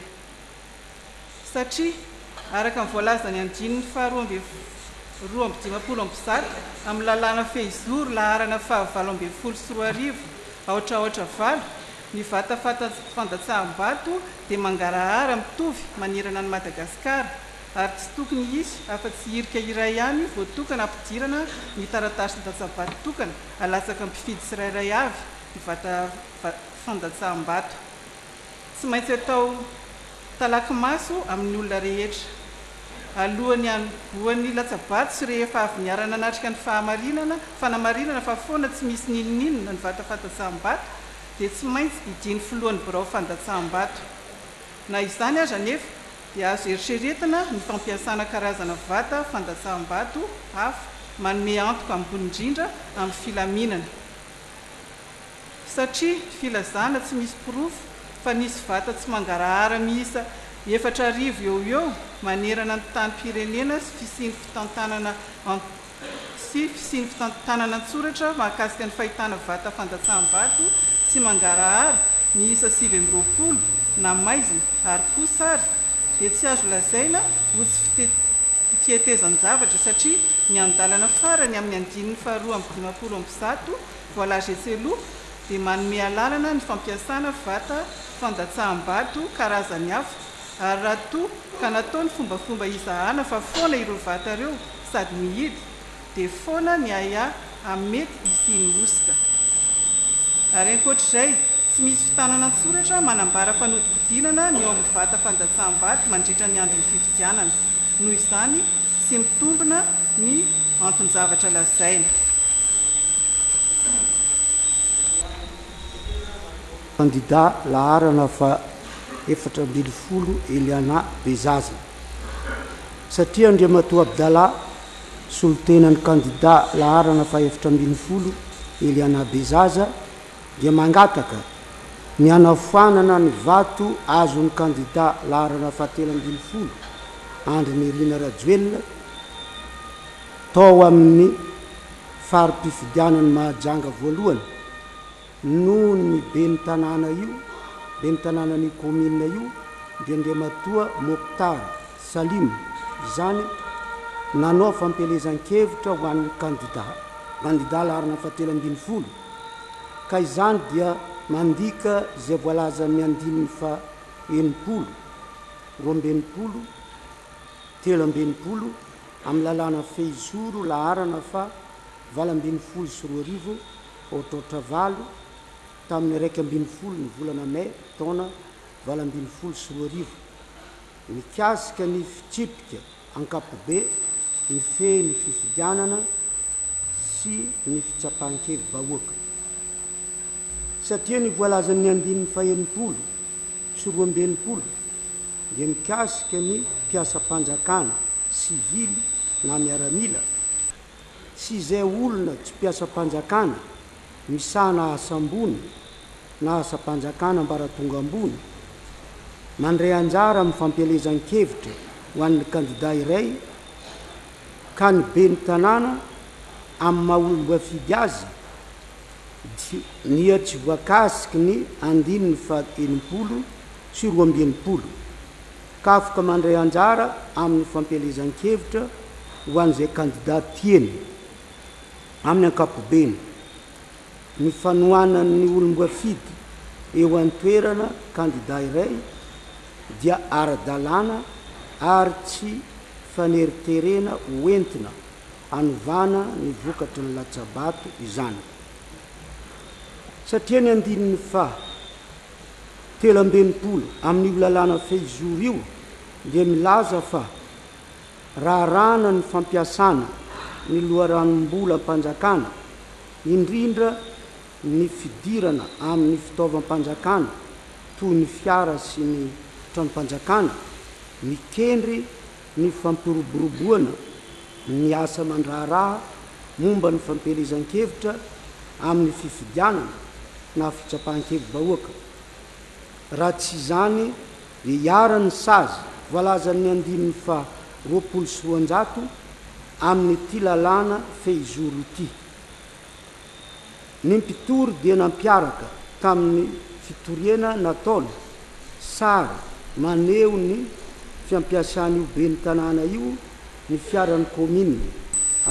satria araka ny voalazany andininy faharoa amin'ny lalàna fehizoro laharana fahavalo-ambin'ny sy roa arivo aotraotra valo ny vata fandatsaham-bato dia mangarahara mitovy manerana ny Madagasikara ary tsy tokony isy afa-tsy irika iray ihany voatokana ampidirana ny taratasy latsabato tokana alatsaka mpifidy tsirairay avy ny vata fandatsaham-bato tsy maintsy atao talaky maso amin'ny olona rehetra alohany anoboan'ny latsabato sy rehefa avy niarana natrika ny fanamarinana fa foana tsy misy ninoninona ny vata fandatsaham-bato dia tsy maintsy hidiny filohan'ny birao fandatsaham-bato na izany aza nefa dia azo eritreretina ny fampiasana karazana vata fandatsaham-bato hafa manome antoka ambony indrindra amin'ny filaminana satria filazana tsy misy pirofo fa nisy vata tsy mangarahara miisa 4,000 eo manerana ny tany-pirenena sy fisiny fitantanana an-tsoratra mahakasika ny fahitana vata fandatsaham-bato tsy mangarahara miisa 720 na maizina ary kosary dia tsy azo lazaina ho tsy fihetezan-javatra satria ny andalana farany amin'ny andininy faharoa amin'ny 20 voalaza etseloha dia manome alalana ny fampiasana vata fandatsaham-bato karazany hafa ary raha toa ka natao ny fombafomba izahana fa foana ireo vata ireo sady mihidy dia foana ny aya amin'ny mety isiany osika ary ankoatr'izay tsy misy fitanana an-tsoratra manambara fanodikodinana ny eo amin'ny vata fandatsaham-bato mandritra ny andron'ny fifidianana noho izany sy mitombina ny anton-javatra lazaina kandida laharana fa 420 Eliana Bezaza satria Andriamatoa Abdallah solitenany kandida laharana fa 420 Eliana Bezaza dia mangataka ny anafanana ny vato azon'ny kandida laharana fa 320 Andry Nirina Rajoelina tao amin'ny farim-pifidianany Mahajanga voalohany noho ny ben'ny tanàna io ben'ny tanànany commune io dia Andriamatoa Mokhtar Salim izany nanao fampelezan-kevitra ho an'ny kandida laharana fa 320 ka izany dia mandika izay voalaza amin'ny andininy fa 60 20 320 amin'ny lalàna fehizoro laharana fa 20 sy 2 arivo ohatrohatra valo tamin'ny raiky ambiny folo ny volana may taona 2024 mikasika ny fitripika ankapobe ny feny fifidianana sy ny fitsapan-kevy bahoaka satria ny voalazan'ny andininy fahenipolo sy 20 dia mikasika ny mpiasa-panjakana sivily na miaramila sy izay olona tsy mpiasa-panjakana misana asambony na asa-panjakana mbaratonga ambony mandray anjara amin'ny fampielezan-kevitra ho an'ny kandida iray ka ny be ny tanàna amin'ny maha-olom-boafidy azy nia tsy voakasiky ny andininy faha-20 sy 20 ka afaka mandray anjara amin'ny fampielezan-kevitra ho an'izay kandida tieny amin'ny ankapobeny ny fanohanan'ny olom-boafidy eo an-toerana kandida iray dia ara-dalàna ary tsy faneriterena hoentina anovana ny vokatry ny latsabato izany satria ny andininy fa 17 amin'io lalàna fehizoro io dia milaza fa raha rana ny fampiasana ny loharanom-bola am-panjakana indrindra ny fidirana amin'ny fitaovam-panjakana toy ny fiara sy ny tranom-panjakana mikendry ny fampiroboroboana ny asa mandraharaha momba ny fampielezan-kevitra amin'ny fifidianana na fitsapan-kevy bahoaka raha tsy izany dia hiarany sazy voalazan'ny andininy fa 20 amin'ny ity lalàna fehizoro ity ny mpitory dia nampiaraka tamin'ny fitoriana nataony sary maneho ny fiampiasan'io be ny tanàna io ny fiaran'ny komine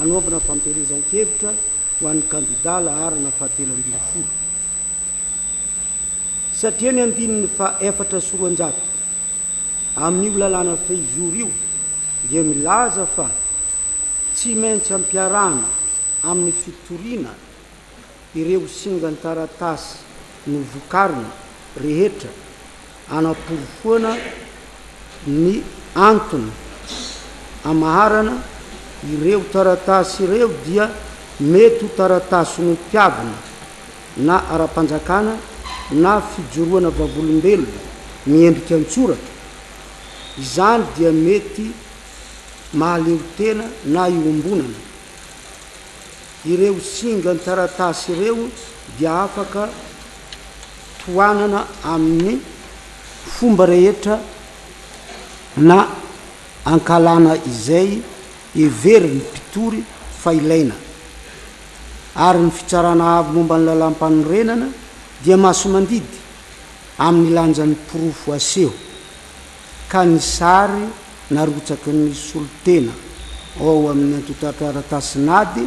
anaovana fampielezan-kevitra ho an'ny kandida laharana faha-13 satria ny andininy fa 400 amin'io lalàna fehizoro io dia milaza fa tsy maintsy ampiarahana amin'ny fitoriana ireo singa ny taratasy no vokarina rehetra anaporofoana ny antony amaharana ireo taratasy ireo dia mety ho taratasy no mpiavana na ara-panjakana na fijoroana vavolombelona miendrika an-tsoratra izany dia mety mahaleo tena na iombonana ireo singa ny taratasy ireo dia afaka toanana amin'ny fomba rehetra na ankalana izay every ny mpitory fa ilaina ary ny fitsarana avy momba ny lalam-panorenana dia maso mandidy amin'ny lanjan'ny porofo aseho ka ny sary narotsaky ny solotena ao amin'ny antotrataratasynady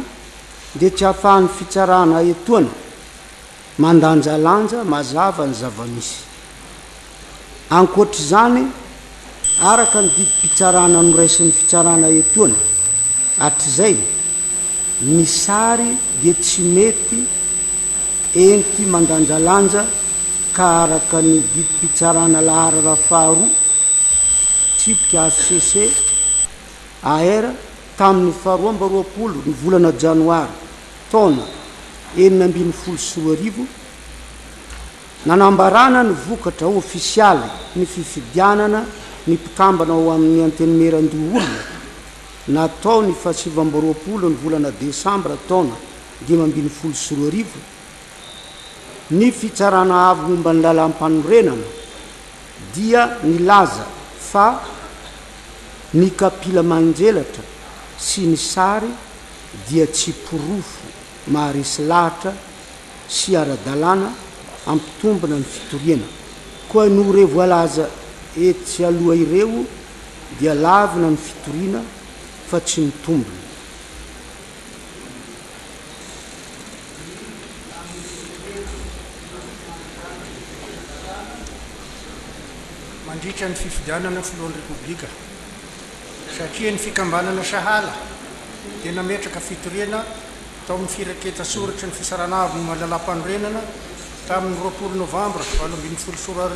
dia tsy hahafahan'ny fitsarana etoana mandanjalanja mazava ny zava-misy ankoatr'izany araka ny didim-pitsarana no raisin'ny fitsarana etoana hatr'izay ny sary dia tsy mety enty mandanjalanja ka araka ny didim-pitsarana laharana faharoa tripika ACC AR tamin'ny 20 ny volana janoary taona 2024 nanambarana ny vokatra ofisialy ny fifidianana ny mpikambana ao amin'ny antenemeran-doolona natao ny 20 ny volana desambra taona 2024 ny fitsarana avy momba ny lalam-panorenana dia nilaza fa ny kapila manjelatra sy ny sary dia tsy porofo maharesy lahatra sy ara-dalàna ampitombona ny fitoriana koa no re voalaza etsy aloha ireo dia lavina ny fitoriana fa tsy mitombona mandritra ny fifidianana filohan'ny repoblika satria ny fikambanana sahala dia nametraka fitoriana tao amin'ny firaketa soratra ny fisaranavy no malalam-panorenana tamin'ny 20 novambra 2024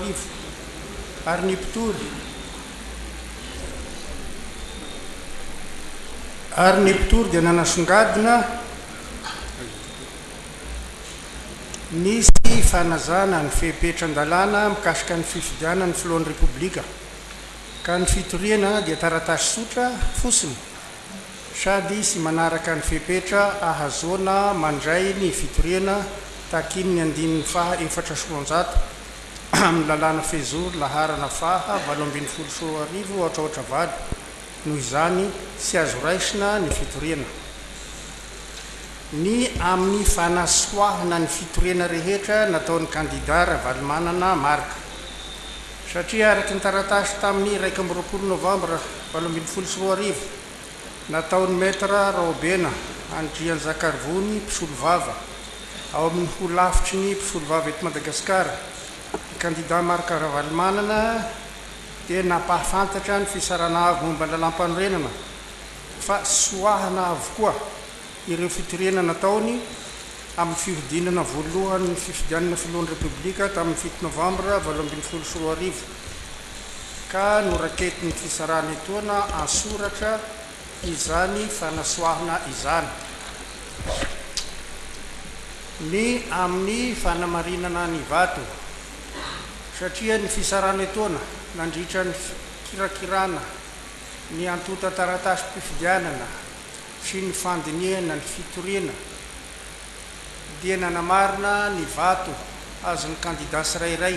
ary ny mpitory dia nanasongadina nisy fanazana ny fepetra-ndalàna mikasika ny fifidianany filohan'ny repoblika ka ny fitoriana dia taratasy sotra fosiny sady sy manaraka ny fepetra ahazona mandray ny fitoriana takiny ny andininy faha 400 amin'ny lalàna fezory laharana faha 724 ohatraohatra valo noho izany sy azo raisina ny fitoriana ny amin'ny fanasoahana ny fitoriana rehetra nataon'ny kandidara valimanana marika satria araky ny taratasy tamin'ny 1 novambra 2024 nataon'ny metra Raobena Andrian Zakarvony mpisolo vava ao amin'ny ho lafitry ny mpisolo vava eto Madagasikara ny kandida marika valimanana dia napahafantatra ny fisarana avy momba ny lalam-panorenana fa soahana avokoa ireo fitoriana nataony amin'ny fihodinana voalohany ny fifidianana filohan'ny repoblika tamin'ny 7 novambra 2024 ka noraketiny fisarana etoana ansoratra izany fanasoahana izany ny amin'ny fanamarinana ny vato satria ny fisarana etoana nandritra ny kirakirana ny antota taratasy mpifidianana sy ny fandiniana ny fitoriana dia nanamarina ny vato azon'ny kandida sirairay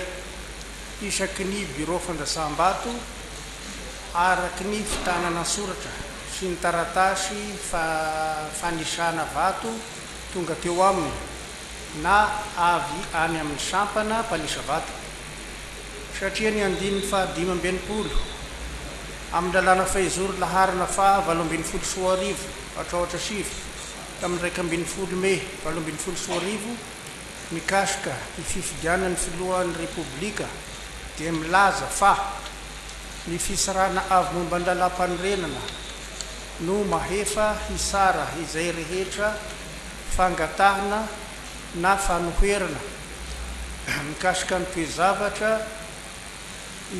isaky ny bureau fandasam-bato araky ny fitanana soratra sy ny taratasy fanisana vato tonga teo aminy na avy any amin'ny sampana mpanisa vato satria ny andininy faha 5 amin'ny lalàna fezory laharana faha 724 ohatraohatra sivy tamin'ny 12 Mey 2024 mikasika ny fifidianany filohan'ny repoblika dia milaza fa ny fisarana avy momba ny lalam-panorenana no mahefa hisara izay rehetra fangatahana na fanoherana mikasika ny toezavatra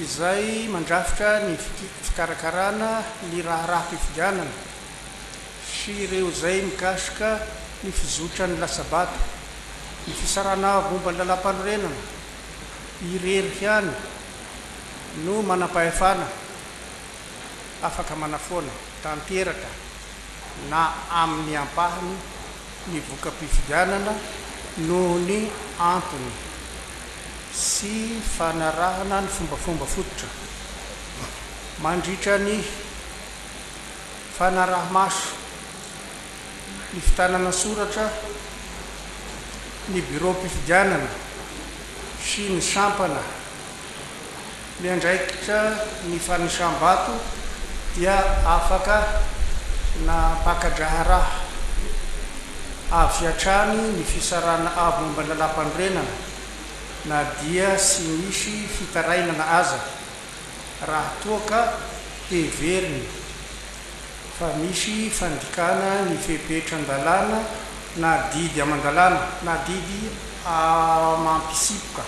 izay mandrafitra ny fikarakarana ny raharaha-pifidianana sy ireo zay mikasika ny fizotra ny lasabato ny fisarana avy momba ny lalam-panorenana irery ihany no manam-pahefana afaka manafoana tanteraka na amin'ny ampahany ny voka-pifidianana noho ny antony sy fanarahana ny fombafomba fototra mandritra ny fanaraha-maso ny fitanana soratra ny bureau mpifidianana sy ny sampana miandraikitra ny fanisam-bato dia afaka na pakadraharaha avy atrany ny fisarana avy momba ny lalam-panorenana na dia sy misy fitarainana aza raha toaka heveriny fa misy fandikana ny fepetra-ndalàna na didy aman-dalàna na didy mampisipoka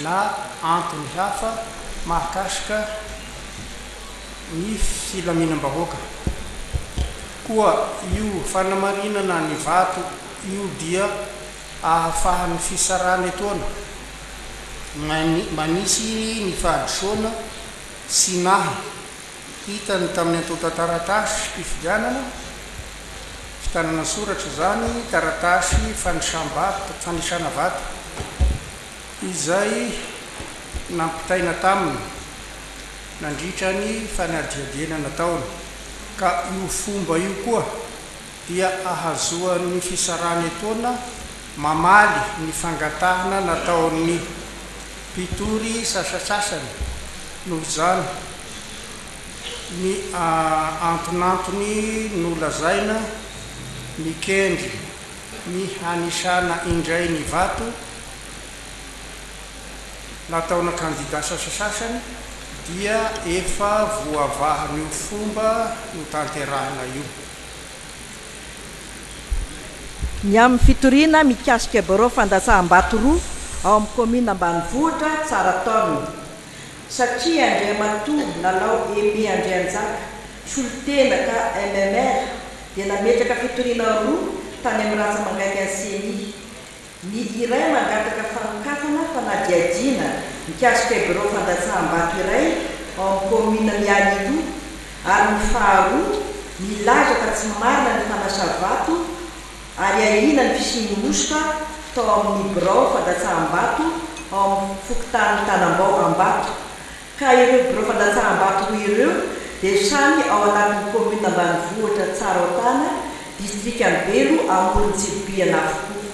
na antony hafa mahakasika ny filaminam-bahoaka koa io fanamarinana ny vato io dia ahafahan'ny fisarana etoana manisy ny fahadisoana sy nahy hitany tamin'ny antota taratasy mpifidianana fitanana soratra zany taratasy fanisana vato izay nampitaina taminy nandritra ny fanadiadiana nataony ka io fomba io koa dia ahazoan'ny fisarana etoana mamaly ny fangatahana nataon'ny mpitory sasasasany noho izany ny antonantony no lazaina mikendry ny hanisana indray ny vato nataona kandida sasasasany dia efa voavahan'io fomba no tanterahana io ny amin'ny fitoriana mikasika barao fandasaham-bato roa ao amin'ny commune ambanivohitra tsara taonina satria andray matoa lalao eme andrianjaka solotena ka mmr dia nametraka fitoriana roa tany amin'ny ratsa mangaiky any seni ny iray mangataka fankatana fanadiadiana mikasika barao fandasaham-bato iray ao amin'ny commune mianido ary ny faharoa milaza ka tsy marina ny fanasa-vato ary ahina ny fisinymosoka tao amin'ny birao fandasaham-bato ao amin'ny fokotan'ny tanambao ambato ka ireo birao fandasaham-bato roa ireo dia samy ao anatin'ny commune ambanivohitra tsara otana district Ambelo amolon-tsibiana avokoa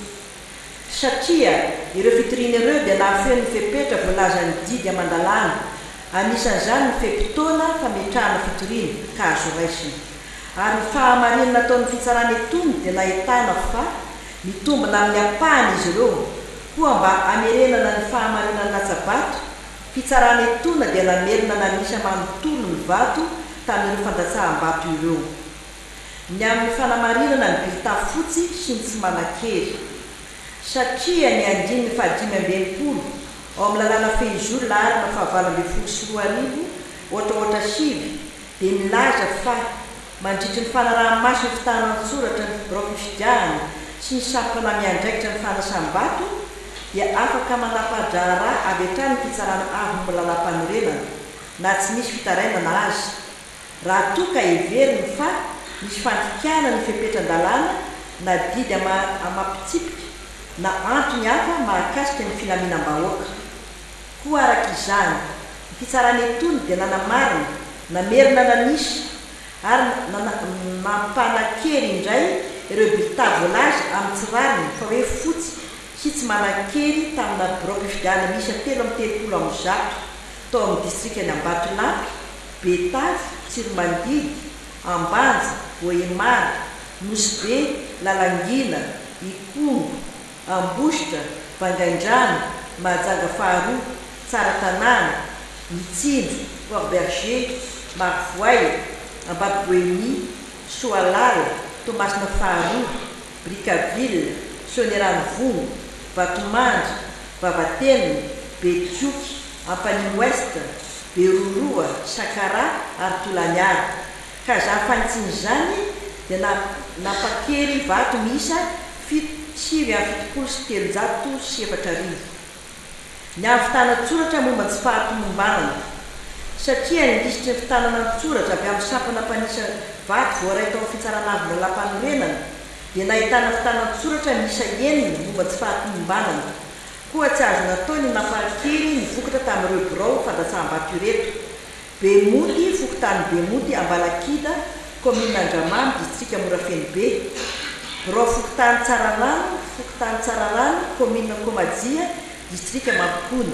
satria ireo fitoriana ireo dia nahafeno ny fepetra voalaza ny didy amandalana anisan'izany ny fepitoana fametrahana fitoriana ka azo raisina ary ny fahamarinana nataon'ny fitsarana etony dia nahitana fa mitombona amin'ny apahany izy ireo koa mba amerenana ny fahamarinana latsabato fitsarana etona dia namerina nanisa manontolo ny vato tamin'ireo fandasaham-bato ireo ny amin'ny fanamarinana ny bilita fotsy sy ny tsy manan-kery satria ny andiny ny fahadimy ambenimpolo ao amin'ny lalàna fehizoro laharina fahavalo ambin'ny folo sy roa arivo ohatraohatra sivy dia milaza fa mandritry ny fanaraha-maso ny fitanan-tsoratra ny birao fifidiahana sy ny sampana miandraikitra ny fanasam-bato dia afaka manampadrara avy hatrany ny fitsarana avy molalam-panorenana na tsy misy fitarainana azy raha toa ka heveriny fa misy fantikana ny fepetran-dalàna na didy amampitsipika na antony hafa mahakasika ny filaminam-bahoaka koa arak'izany ny fitsarana etony dia nanamarina namerina nanisy ary nampanakery indray ireo bilita voalaza amin'ny tsirariny fa hoe fotsy sy tsy manan-kery tamina birao fifidiahana misy 3 amin'ny zato tao amin'ny distrikany Ambatolampy, Betavy, Tsiromandidy, Ambanja, Vohemary, Nosy-Be, Lalangina, Ikongo, Ambositra, Vangaindrano, Mahajanga faharoa, Tsaratanàna, Mitsindro, Port-Berger, Marivoay, Ambato-Boeny, Soalala, Tomasina faharoa, Brickaville, Sonerano-Vongo, Vatomandry, Vavatenina, Betioky, Ampanim Ouest, Beroroa, Sakara ary Tolaniara ka zafanitsin'izany dia nampakery vato miisa 7,7 ny amin'ny fitanatsoratra momba ny tsy fahatomombanana satria nindisitry ny fitananatsoratra avy amin'ny sampana mpanisa vato voaray tao amin'ny fitsarana avy lalam-panorenana dia nahitana fitanatsoratra miisa 9 momba tsy fahatomombanana koa tsy azo natao ny nampakery ny vokatra tamin'ireo birao fandasaham-bato ireto Bemody, fokotany Bemody, Ambalakida, commune Andramamy, district Morafenibe, birao fokotany Tsararano, commune Komadia, district Mampikony.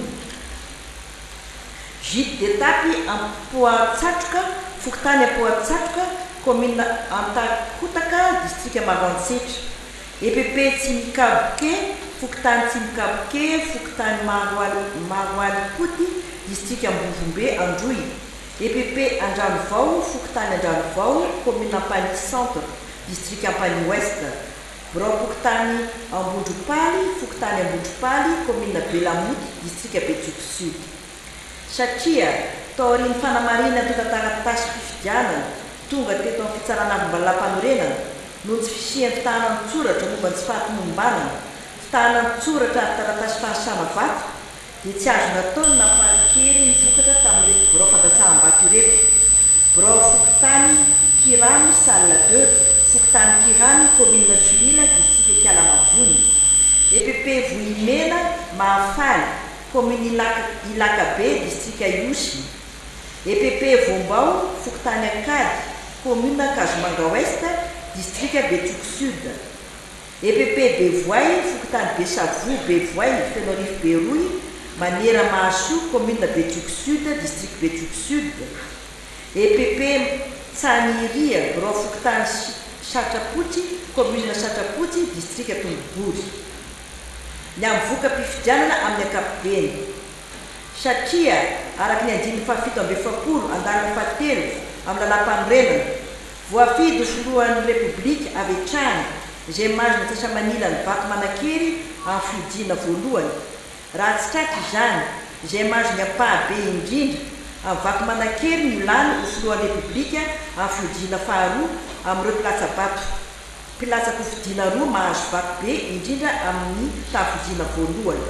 Gite d'Etapy, Ampoatsatoka, fokotany Ampoatsatoka, commune Antakotaka, district Mavantsitra. EPP Tsimikaboke, fokotany Tsimikaboke, fokotany Maroalipody, district Ambovombe, Androy. EPP Andranovao, fokotany Andranovao, commune Ampany Centre, district Ampany Ouest. Birao fokotany Ambondropaly, fokotany Ambondropaly, commune Belamoty, district Betioky Sud. Satria taorian'ny fanamarina totataratasy fifidianana tonga teto amin'ny fitsarana avim-balalam-panorenana noho tsy fisian'ny fitahanantsoratra momba ny tsy fahatomombanana, fitahanantsoratra ary taratasy fahasama-vato dia tsy azo natao ny nampakery ny vokatra tamin'ireo birao fandasaham-bato ireto. Birao fokotany Kirano, Salle 2, fokotany Kirano, commune Solila, district Kalamavony. EPP Vohimena, Mahafaly, commune Ilakabe, district Iosy. EPP Vombao, fokotany Akady, commune Kazomanga Ouest, district Betioky Sud. EPP Bevoay, fokotany Besavo, Bevoay, Fenorife Beroy, Manera Mahasoa, commune Betioky Sud, district Betioky Sud. EPP Tsaniria, birao fokotany Satrapotsy, commune Satrapotsy, district Tombobory. Ny amivoka-pifidianana amin'ny ankapobeny satria araka ny andiny fahafito amby efapolo andalana fahatelo amin'ny lalam-panorenana voafidy soloan'ny republika avy hatrany zay mazona tasa manila ny vato manakery amin'ny fiodiana voalohany raha tsy traky izany zay mazony apahabe indrindra amin'ny vato manakery milany ho filohan'ny repoblika amin'ny fiodiana faharoa amin'ireo mpilatsako fidiana roa mahazo vato be indrindra amin'ny tafidiana voalohany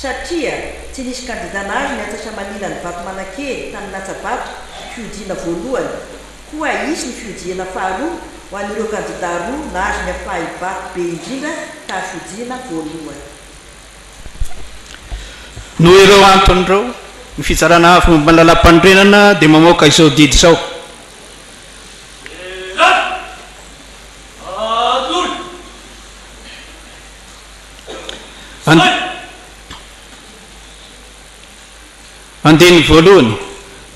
satria tsy nisy kandidanazy ny atasa manila ny vato manakery tany latsabato fiodiana voalohany koa isy ny fiodiana faharoa ho an'ireo kandida roa nahazo ny apahivato be indrindra tafidiana voalohany. Noho ireo anton'ireo ny fitsarana fomba lalam-panorenana dia mamoaka izao didy izao. Andiny voalohany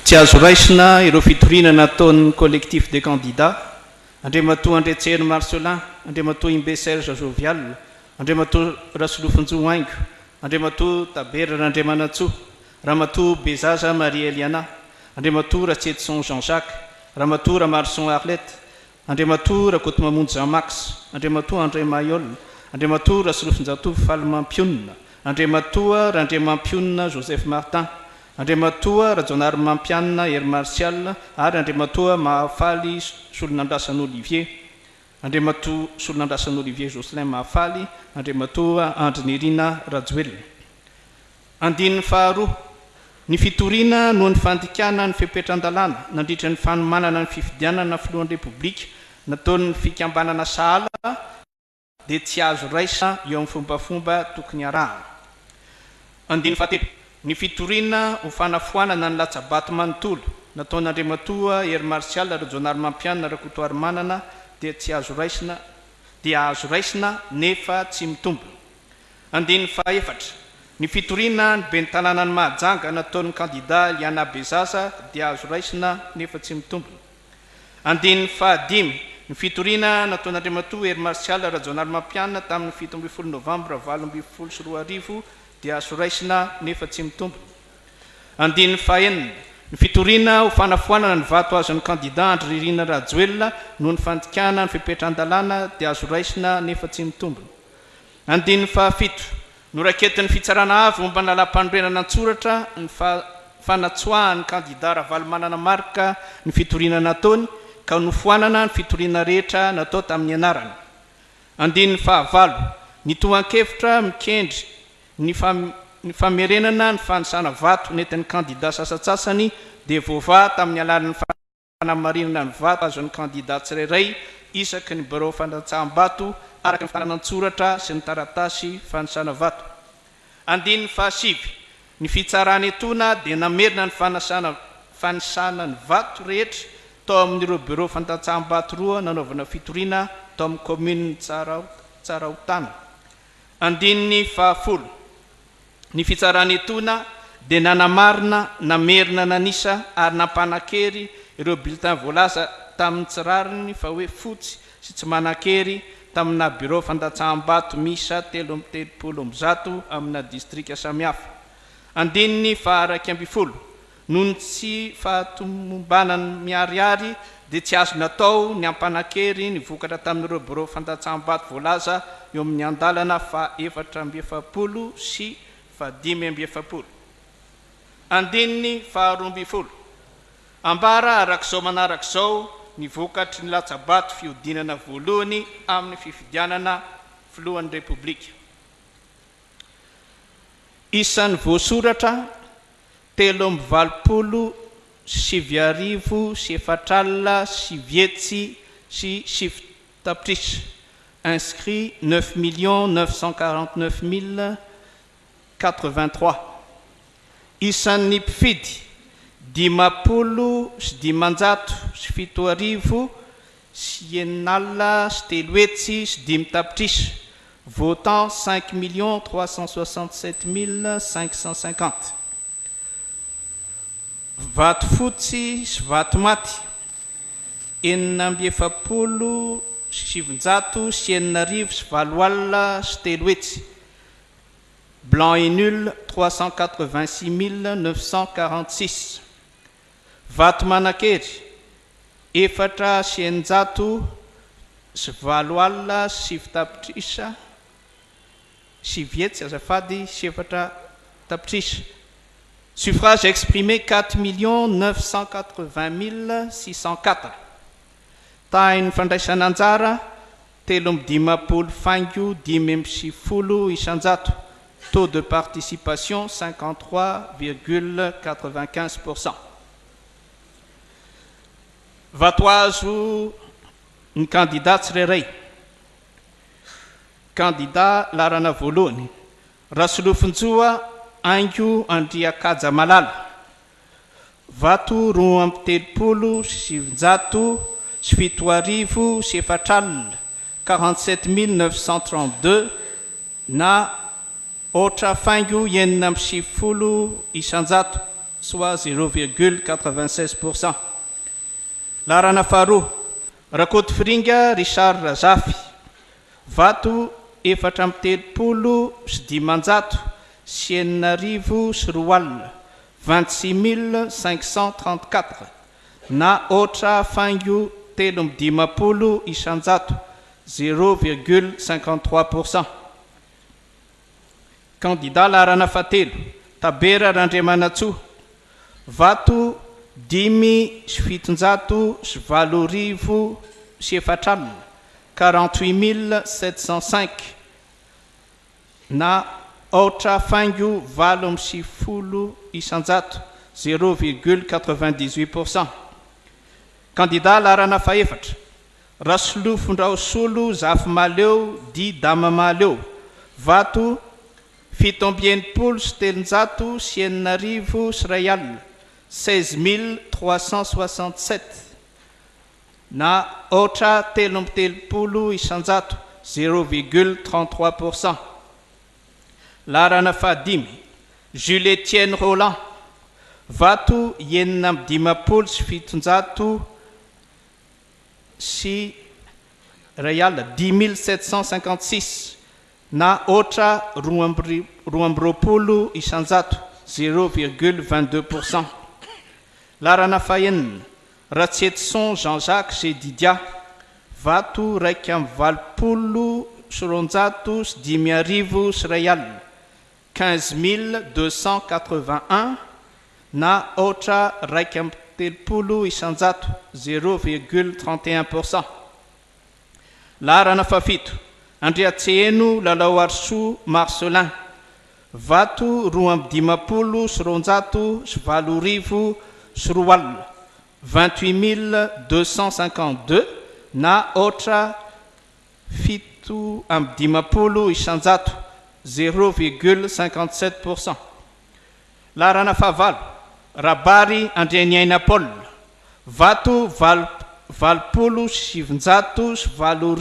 tsy azo raisina ireo fitorinana ataon'ny collectif des candidats Andriamatoa Andretsery Marcelin, Andriamatoa Imbe Serge Jovial, Andriamatoa Rasolofonjo Aingo, Andriamatoa Taberra Randriamanatsoa, Ramatoa Bezaza Marie Eliana, Andriamatoa Ratsetson Jean-Jacques, Ramatoa Ramarson Arlette, Andriamatoa Rakotomamonjy Jean-Max, Andriamatoa André Mayol, Andriamatoa Rasolofonjato Falmampionna, Andriamatoa Randriamampionna Joseph Martin, Andriamatoa Rajonar Mampianna Her Martial ary Andriamatoa Mahafaly Solonandrasana Olivier, Andriamatoa Solonandrasana Olivier Jocelyn Mahafaly, Andriamatoa Andrinirina Rajoel. Andininy faharoa ny fitoriana noho ny fandikana ny fipetra-dalàna nandritra ny fanomanana ny fifidianana filohan'ny repoblika nataon'ny fikambanana sahala dia tsy azo raisa eo amin'ny fombafomba tokony arahana. Andiny fahatelo ny fitoriana ho fanafoanana ny latsabato manontolo nataon'Andriamatoa Her Martial Rajonar Mampianna Rakotoary Manana dia tsy azo raisina nefa tsy mitombo. Andiny fahaefatra ny fitoriana ny ben'ny tanàna ny Mahajanga nataon'ny kandida Liana Bezaza dia azo raisina nefa tsy mitombo. Andiny fahadimy ny fitoriana nataon'Andriamatoa Her Martial Rajonar Mampianna tamin'ny 17 Novambra 2024 dia azo raisina nefa tsy mitombo. Andiny fahaenina ny fitoriana ho fanafoanana ny vato azon'ny kandida Andrinirina Rajoel noho ny fandikana ny fipetran-dalàna dia azo raisina nefa tsy mitombo. Andiny fahafito noraketin'ny fitsarana avy momba ny lalam-panorenana an-tsoratra ny fanatsoahan'ny kandida Ravalomanana Marika ny fitoriana nataony ka nofoanana ny fitoriana rehetra natao tamin'ny anarany. Andiny fahavalo ny tohan-kevitra mikendry ny famerenana ny fanisana vato nentin'ny kandida sasatsasany dia voava tamin'ny alalan'ny fanamarinana ny vato azon'ny kandida tsirairay isaky ny bureau fandatsaham-bato araka ny fitanana-tsoratra sy ny taratasy fanisana vato. Andiny fahasivy ny fitsarana etona dia namerina ny fanisana ny vato rehetra tao amin'ireo bureau fandatsaham-bato roa nanaovana fitoriana tao amin'ny commune Tsaraotana. Andiny fahafolo ny fitsarana etona dia nanamarina namerina nanisa ary nampanakery ireo bulletin voalaza tamin'ny tsirariny fa hoe fotsy sy tsy manakery tamina bureau fandatsaham-bato misa 330 amina distrika samihafa. Andininy faharaiky amby folo noho ny tsy fahatomombanany miariary dia tsy azo natao ny ampanakery ny vokatra tamin'ireo bureau fandatsaham-bato voalaza eo amin'ny andalana fa 470 sy fa 570. Andininy faharoambifolo ambara arak'izao manarak'izao ny vokatry ny latsabato fiodinana voalohany amin'ny fifidianana filohan'ny repoblika. Isan'ny voasoratra 320 7,4 sy 7 tapitrisa inscrit 9 949 083. Isan'ny mpifidy 10 sy 7 sy enina sy 3 hetsy sy 5 tapitrisa votant 5 367 550. Vato fotsy sy vato maty 970 sy 700 sy 9 sy 4 sy 3 hetsy. Blanc et nul 386 946. Vato manakery 4 sy 900 sy 7 alina sy 7 tapitrisa sy vietsy azafady sy 4 tapitrisa. Suffrage exprimé 4 980 604. Tainy fandraisana anjara 350 isanjato. Taux de participation 53,95%. Vato azo ny candidat tsirairay. Candidat larana voalohany Rasolofinjoa Aingo Andriakaja Malala. Vato 2,7 47 932 na otra faingo 950 isanjato soit 0,96%. Larana faharoa Rakoto Firinga Richard Razafy. Vato 4,7 sy 9 26 534 na otra faingo 350 isanjato 0,53%. Candidat larana fahatelo Tabera Randriamanatsoa. Vato 5,7 sy 48 705 na otra faingo 80 isanjato 0,98%. Candidat larana faefatra Rasolofindraosolo Zafy Maleo Di Dama Maleo. Vato 7,7 sy 300 sy 9 sy 1 alina 16 367 na otra 370 isanjato 0,33%. Larana fahadimy Jules Etienne Roland. Vato 9,7 sy 1 alina 10 756 na otra 20 isanjato 0,22%. Larana fahenina Ratsetson Jean-Jacques Gédidia. Vato 2,20 sy 500 sy 1 alina 15 281 na otra 2,70 isanjato 0,31%. Larana fafito Andriatseheno Lalao Arsoa Marcelin. Vato 2,50 sy 200 sy 7 sy 1 alina 28 252 na otra 7,50 isanjato 0,57%. Larana fahavalo Rabary Andrianiaina Paul. Vato 20 sy 700 sy 7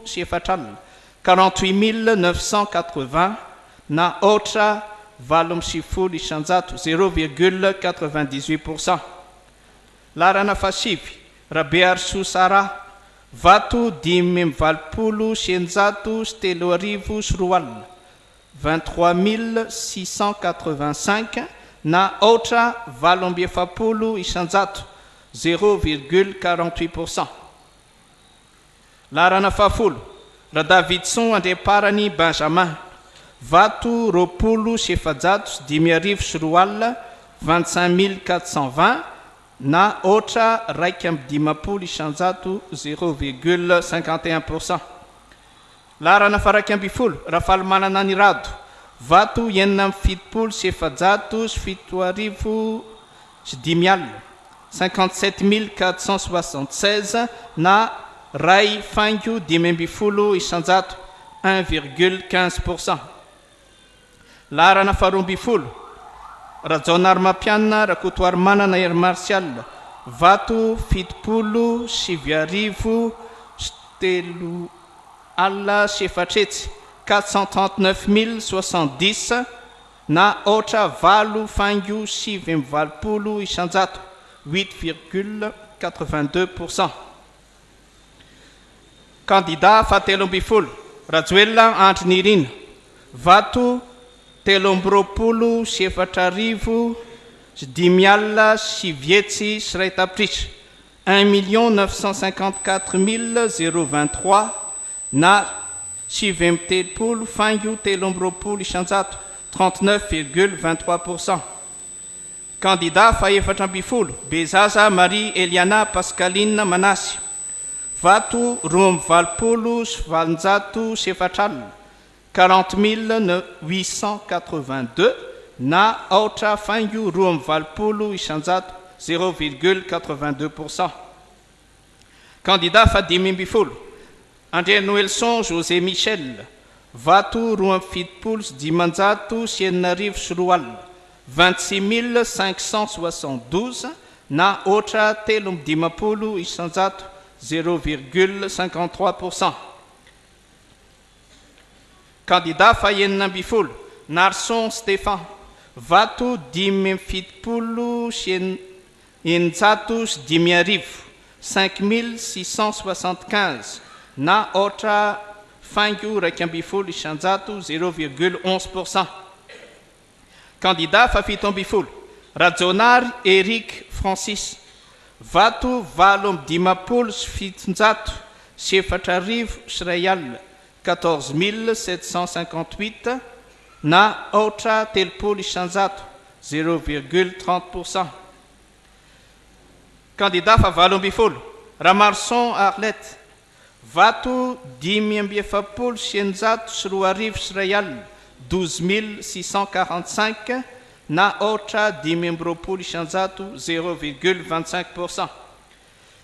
sy 4 alina 48 980 na otra 80 isanjato 0,98%. Larana fasivy Rabe Arsoa Sara. Vato 5,20 sy 900 sy 3 sy 1 alina 23 685 na otra 70 isanjato 0,48%. Larana fahafolo Davidson Andriaparany Benjamin. Vato 20 sy 700 sy 5 sy 1 alina 25 420 na otra 2,50 isanjato 0,51%. Larana farakambifolo Rafalimanana Nirado. Vato 9,70 sy 700 sy 7 sy 5 alina 57 476 na ray faingo 5,50 isanjato 1,15%. Larana faharoambifolo Rajaonar Mampianina Rakotoary Manana Air Martial. Vato 70 sy 7 sy 3 alina sy 4 439 070 na otra 8 faingo 7,20 isanjato 8,82%. Candidat fahateloambifolo Rajoelina Andry Nirina. Vato 3,70 sy 4 sy 5 alina sy vietsy sy 1 tapitrisa 1 954 023 na 7 fango telombrôpolo isanjato 39,23%. Candidat fa efatra ambifolo Bezaza Marie Eliana Pascaline Manasy vato 2,valopolo sy efatralina 40 882 na aotra fango 2,valopolo isanjato 0,82%. Candidat fa dimy ambifolo André Noelson José Michel vato 2,70 sy dimanjato sy enina sy roa alina 26 572 na otra 3,10 isanjato 0,53%. Candidat fa enina ambifolo Narson Stéphane vato 5,70 sy eninjato sy 10,000 5675 na otra fango raiky ambifolo isanjato 0,11%. Candidat fa fito ambifolo Rajonary Eric Francis vato 7,10 sy fitonjato sy efatrarivo sy ray alina 14 758 na otra 3 isanjato 0,30%. Candidat fa valo ambifolo Ramarson Arlette vato 5,70 sy eninjato sy roa arivo sy ray alina 12 645 na otra 5,20 isanjato 0,25%.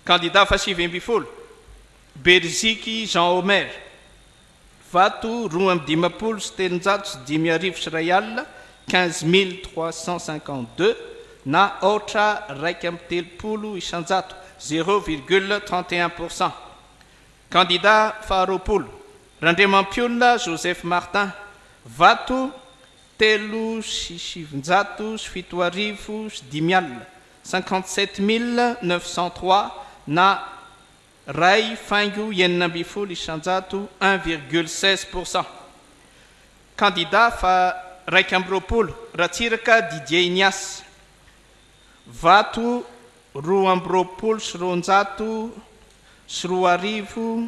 Candidat fa sivy ambifolo Berziky Jean Omer vato 2,10 sy telonjato sy 10,000 sy ray alina 15 352 na otra 1,30 isanjato 0,31%. Candidat faharoapolo Randriamampiolona Joseph Martin vato 3 700 sy 7,10 sy 10,000 57 903 na ray fango enina ambifolo isanjato 1,16%. Candidat fa raiky ambiroapolo Ratsiraka Didier Ignace vato 2,20 sy roanjato sy roa arivo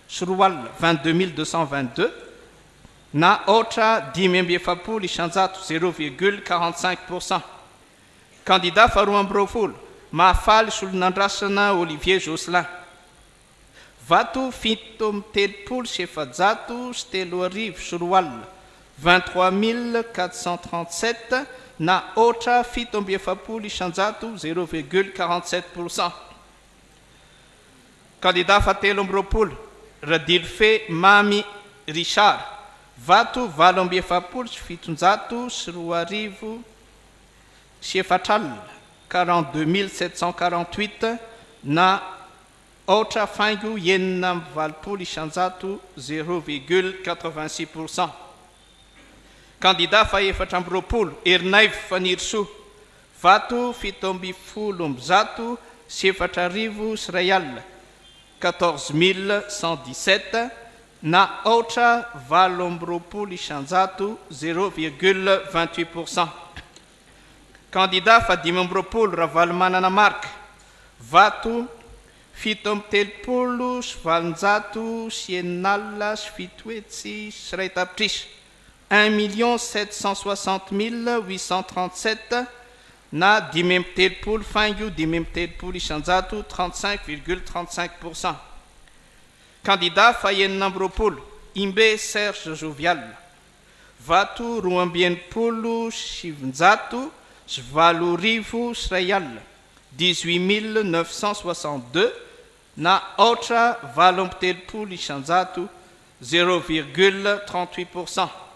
sy roa alina 22 222 na otra 5,70 isanjato 0,45%. Candidat fa 2,20 Mahafaly Solonandrasana Olivier Jocelyn vato 7,30 sy efajato sy 3 arivo sy roa alina 23 437 na otra 7,70 isanjato 0,47%. Candidat fa 3,20 Radilfe Mami Richard vato 7,70 sy fitonjato sy roa arivo sy efatralina 42 748 na otra fango enina ambivalo isanjato 0,86%. Candidat fa efatra ambiroapolo Ernaive Fanirisoa vato 7,70 ambijato sy efatrarivo sy ray alina 14 117 na otra 7,20 isanjato 0,28%. Candidat fa 5,20 Ravalomanana Mark vato 7,30 sy valonjato sy eninalina sy fito hetsy sy ray tapitrisa 1 760 837 na 5,30 fango 5,30 isanjato 35,35%. Candidat fa enina ambiroapolo Imbe Serge Jovial vato 2,20 sy sivinjato sy 7 arivo sy ray alina 18 962 na otra 7,30 isanjato 0,38%.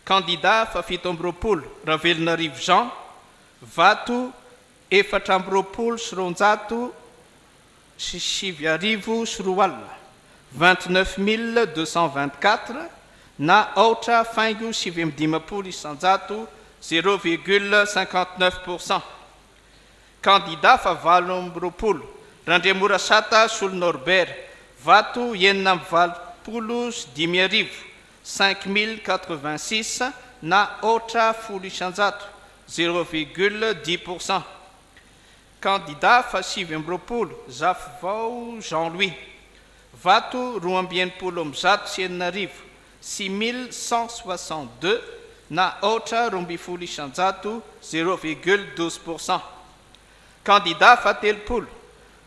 Candidat fa fito ambiroapolo Ravelonarivo Jean vato 4,20 sy roanjato sy 7 arivo sy roa alina 29 224 na otra fango 7,10 isanjato 0,59%. Candidat fa 8,20 Randriamorasata Solnorbert vato 9,20 sy 10,000 5086 na otra 10 isanjato 0,10%. candidat fa 7 Zafivao Jean-Louis vato 2 6162 na otra 2 isanjato 0,12%. Candidat fa 3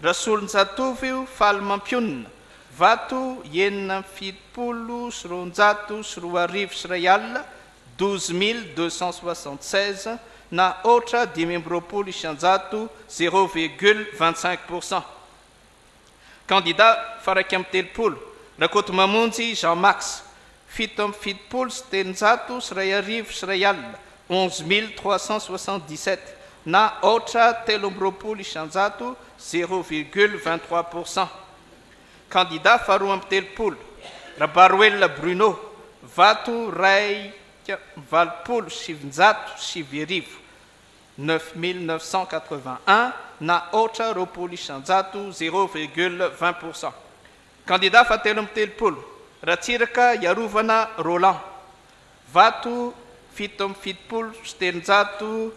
Rasolonjatovy Faly Mampionina vato 970 12.276 na otra 5 isanjato 0,25%. Candidat fa 3 Rakoto Mamonjy Jean-Max 770 11.377 na otra 3 isanjato 0,23%. Candidat fa 3 Rabaruel Bruno vato 770 9.981 na otra 2 isanjato 0,20%. Candidat fa 3 Ratsiraka Yarovana Roland vato 770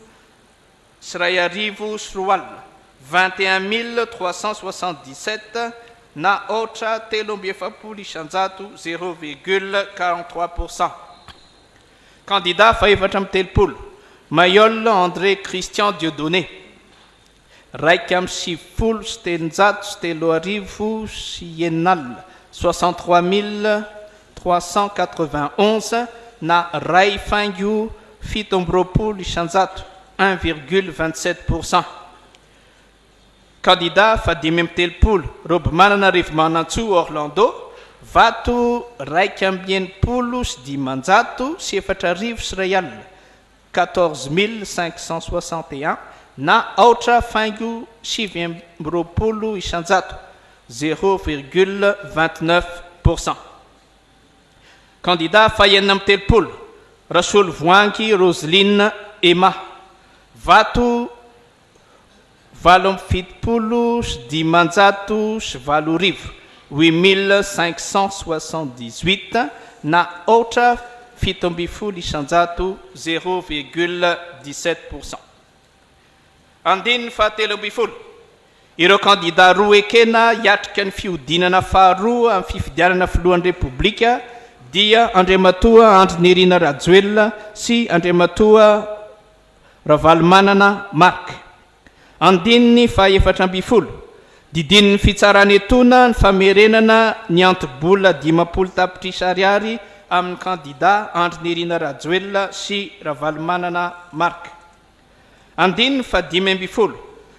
21.377 na otra 3 isanjato 0,43%. Candidat fa 3 Mayol André Christian Dieudonné 770 63.391 na ray fango 7 isanjato 1,27%. Candidat fa 3 Rob Mananarivo Manantsoa Orlando vato 2 14.561 na otra fango 7 isanjato 0,29%. Candidat fa 3 Rasolo Voangy Roseline Emma vato 7 8.578 na otra 7 isanjato 0,17%. Andiny fa 3 ireo candidat roa ekena hiatrika ny fiodinana faharoa amin'ny fifidianana filohan'ny repoblika dia Andriamatoa Andrinirina Rajoelina sy Andriamatoa Ravalomanana Mark. Andininy fa 4 didin'ny fitsarany etona ny famerenana ny antobola 50 tapitrisa ariary amin'ny candidat Andrinirina Rajoelina sy Ravalomanana Mark. Andininy fa 5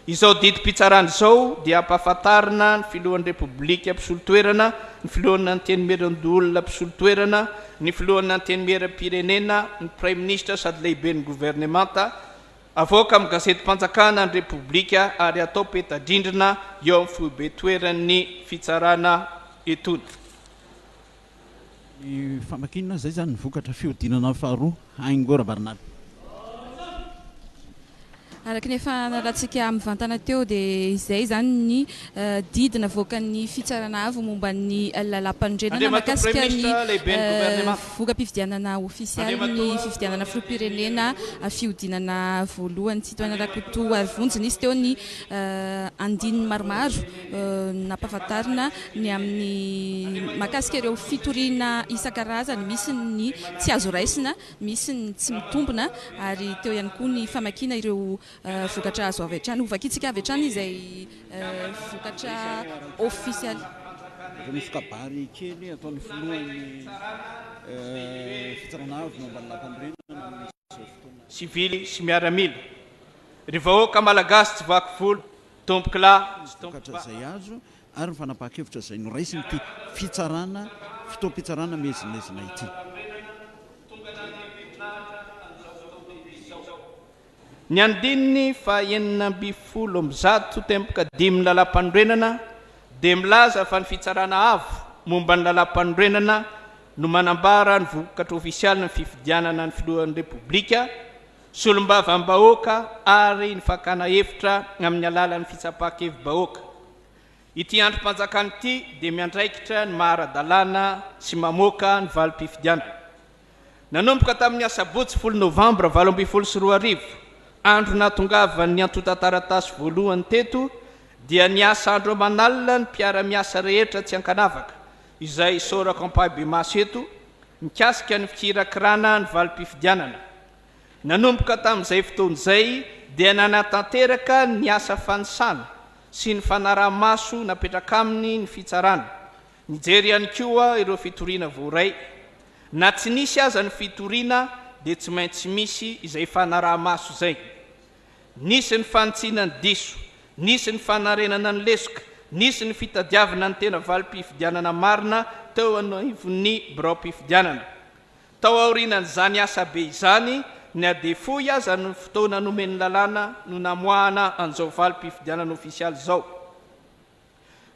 izao didim-pitsarana izao dia ampahafantarina ny filohan'ny repoblika mpisolo-toerana, ny filohan'ny tenimeran'olona mpisolo-toerana, ny filohan'ny tenimeram-pirenena, ny prime ministre sady lehibe ny gouvernementa avoaka amin'ny gazety-mpanjakana ny repoblika ary atao petadrindrina eo amin'ny foibe toeran'ny fitsarana etona. Ny famakinana zay zany nivokatra fiodinana faharoa Aingora Barnaba. Araky ny efa nalatsika mivantana teo dia izay zany ny didina voakan'ny fitsarana avy momba ny lalam-pandrenana makasika ny voka-pifidianana ofisialy ny fifidianana filoham-pirenena fiodinana voalohany Citoyen Rakoto Arivonjy. Nisy teo ny andininy maromaro nampahafantarina ny amin'ny makasika ireo fitoriana isan-karazany, misy ny tsy azo raisina, misy ny tsy mitombona, ary teo ihany koa ny famakina ireo vokatra azo avy hatrany hovakitsika avy hatrany izay vokatra ofisialy. Misy kabary kely ataony filohan'ny fitsarana avy momba ny lampandrenana sivily sy miaramila ry vahoaka malagasy tsy vaky volo tomboky lahy vokatra zay azo ary ny fanapaha-kevitra zay noraisiny ty fitsarana fitoam-pitsarana mezinezina ity. Ny andininy fa 900 tempoka 5 lalam-pandrenana dia milaza fa ny fitsarana avo momba ny lalam-pandrenana no manambara ny vokatra ofisialy ny fifidianana ny filohan'ny repoblika solombavam-bahoaka ary ny fakana hevitra amin'ny alalan'ny fitsapahakevy-bahoaka. Ity androm-panjakana ity dia miandraikitra ny maharadalàna sy mamoaka ny valim-pifidianana. Nanomboka tamin'ny asabotsy 10 Novambra 2022 andro natongavany ny antotantaratasy voalohany teto dia niasa andro manalina ny mpiara-miasa rehetra tsy ankanavaka izay sorako ampabe maso eto mikasika ny fikirakirana ny valim-pifidianana. Nanomboka tamin'izay fotoana izay dia nanatanteraka ny asa fanisana sy ny fanaraha-maso napetraka aminy ny fitsarana. Nijery ihany koa ireo fitoriana voaray. Na tsy nisy aza ny fitoriana dia tsy maintsy misy izay fanaraha-maso izay. Nisy ny fanitsiana ny diso, nisy ny fanarenana ny lesoka, nisy ny fitadiavana ny tena valim-pifidianana marina teo anivon'ny birao-pifidianana. Tao aorinan'izany asa be izany ny adefoy aza ny fotoana nomeny lalàna no namoahana an'izao valim-pifidianana ofisialy izao.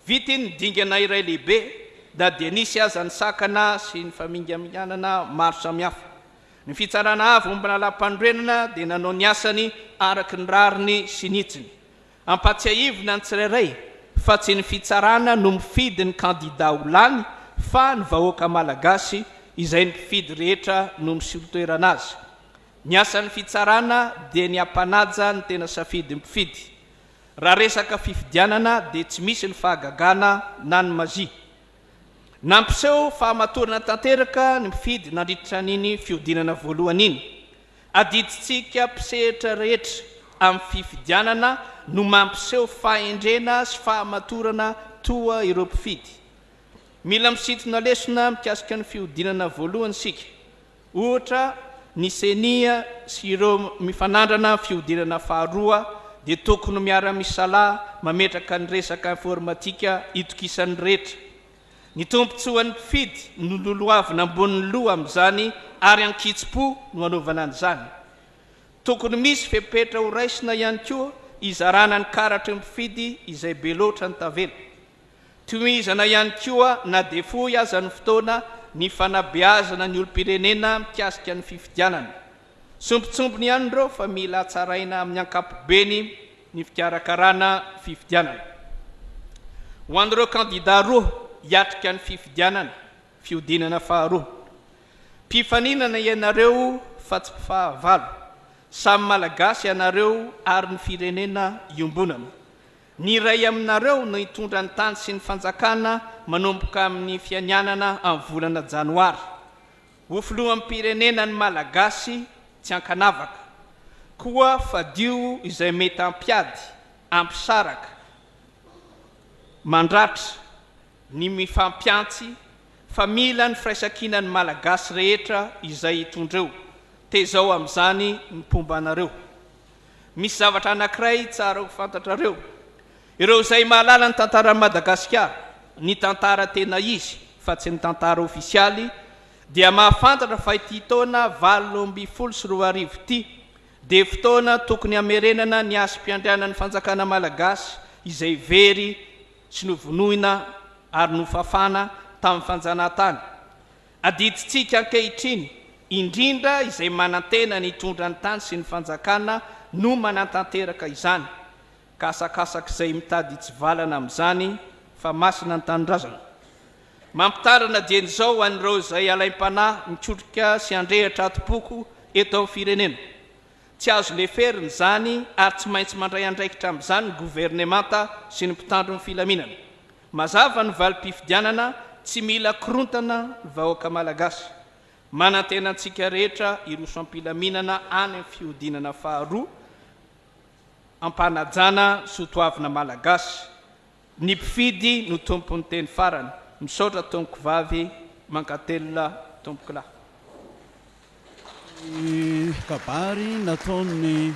Vity ny dingana iray lehibe da dia nisy aza ny sakana sy ny famingaminganana maro samihafa. Ny fitsarana avy mombana lam-pandroenana dia nanao ny asany araky ny rariny sy nitsiny. Ampatsiahivina ny tsirairay fa tsy ny fitsarana no mifidy ny kandida ho lany fa ny vahoaka malagasy izay ny mpifidy rehetra no misolotoerana azy. Ny asan'ny fitsarana dia ny ampanaja ny tena safidy mpifidy. Raha resaka fifidianana dia tsy misy ny fahagagana na ny mazia. Nampiseho fahamatorana tanteraka ny mpifidy nandritra n'iny fiodinana voalohany iny. Adiditsika mpisehatra rehetra amin'ny fifidianana no mampiseho fahendrena sy fahamatorana toa ireo mpifidy. Mila misintona lesona mikasika ny fiodinana voalohany sika. Ohatra ny senia sy ireo mifanandrana fiodinana faharoa dia tokony miara-misalahy mametraka ny resaka informatika itokisan'ny rehetra. Ny tompontsoan'ny mpifidy no loloavina ambonin'ny loha amin'izany ary ankitsi-po no anaovana an'izany. Tokony misy fepetra ho raisina ihany koa izarana ny karatry ny mpifidy izay be loatra ny tavela. Tohizana ihany koa na defoy aza ny fotoana ny fanabeazana ny olom-pirenena mikasika ny fifidianana. Sombitsombiny ihany ireo fa mila tsaraina amin'ny ankapobeny ny fikarakarana fifidianana. Ho an'ireo kandida roa hiatrika ny fifidianana, fiodinana faharoa. Mpifaninana ianareo fa tsy fahavalo. Samy malagasy ianareo ary ny firenena iombonana. Ny iray aminareo no hitondra ny tany sy ny fanjakana manomboka amin'ny fianianana amin'ny volana janoary. Ho filohan'ny pirenena ny malagasy tsy ankanavaka. Koa fadio izay mety ampiady, ampisaraka, mandratra, ny mifampiantsy fa mila ny firaisan-kinan'ny malagasy rehetra izay hitondreo. Tezao amin'izany ny pomba anareo. Misy zavatra anankiray tsara ho fantatrareo. Ireo izay mahalala ny tantaran'i Madagasikara, ny tantara tena izy fa tsy ny tantara ofisialy, dia mahafantatra fa ity taona 2024 ity dia fotoana tokony hamerenana ny asam-piandrianan'ny fanjakana malagasy izay very sy novonoina ary nofafana tamin'ny fanjanahantany. Adiditsika ankehitriny indrindra izay manantena ny hitondra ny tany sy ny fanjakana no manantanteraka izany. Kasakasaka izay mitady hitsivalana amin'izany fa masina ny tanindrazana. Mampitarana dieny-zao an'ireo izay alaim-panahy mikotrika sy andrehatra atopoko eto amin'ny firenena. Tsy azo leferina izany ary tsy maintsy mandray andraikitra amin'izany ny governemanta sy ny mpitandro ny filaminana. Mazava ny valim-pifidianana tsy mila korontana ny vahoaka malagasy. Manantena antsika rehetra iroso am-pilaminana any amin'ny fiodinana faharoa, ampanajana sotoavina malagasy. Ny mpifidy no tompon'ny teny farany. Misaotra tompoko vavy, mankatelona tompoko lahy. Kabary nataony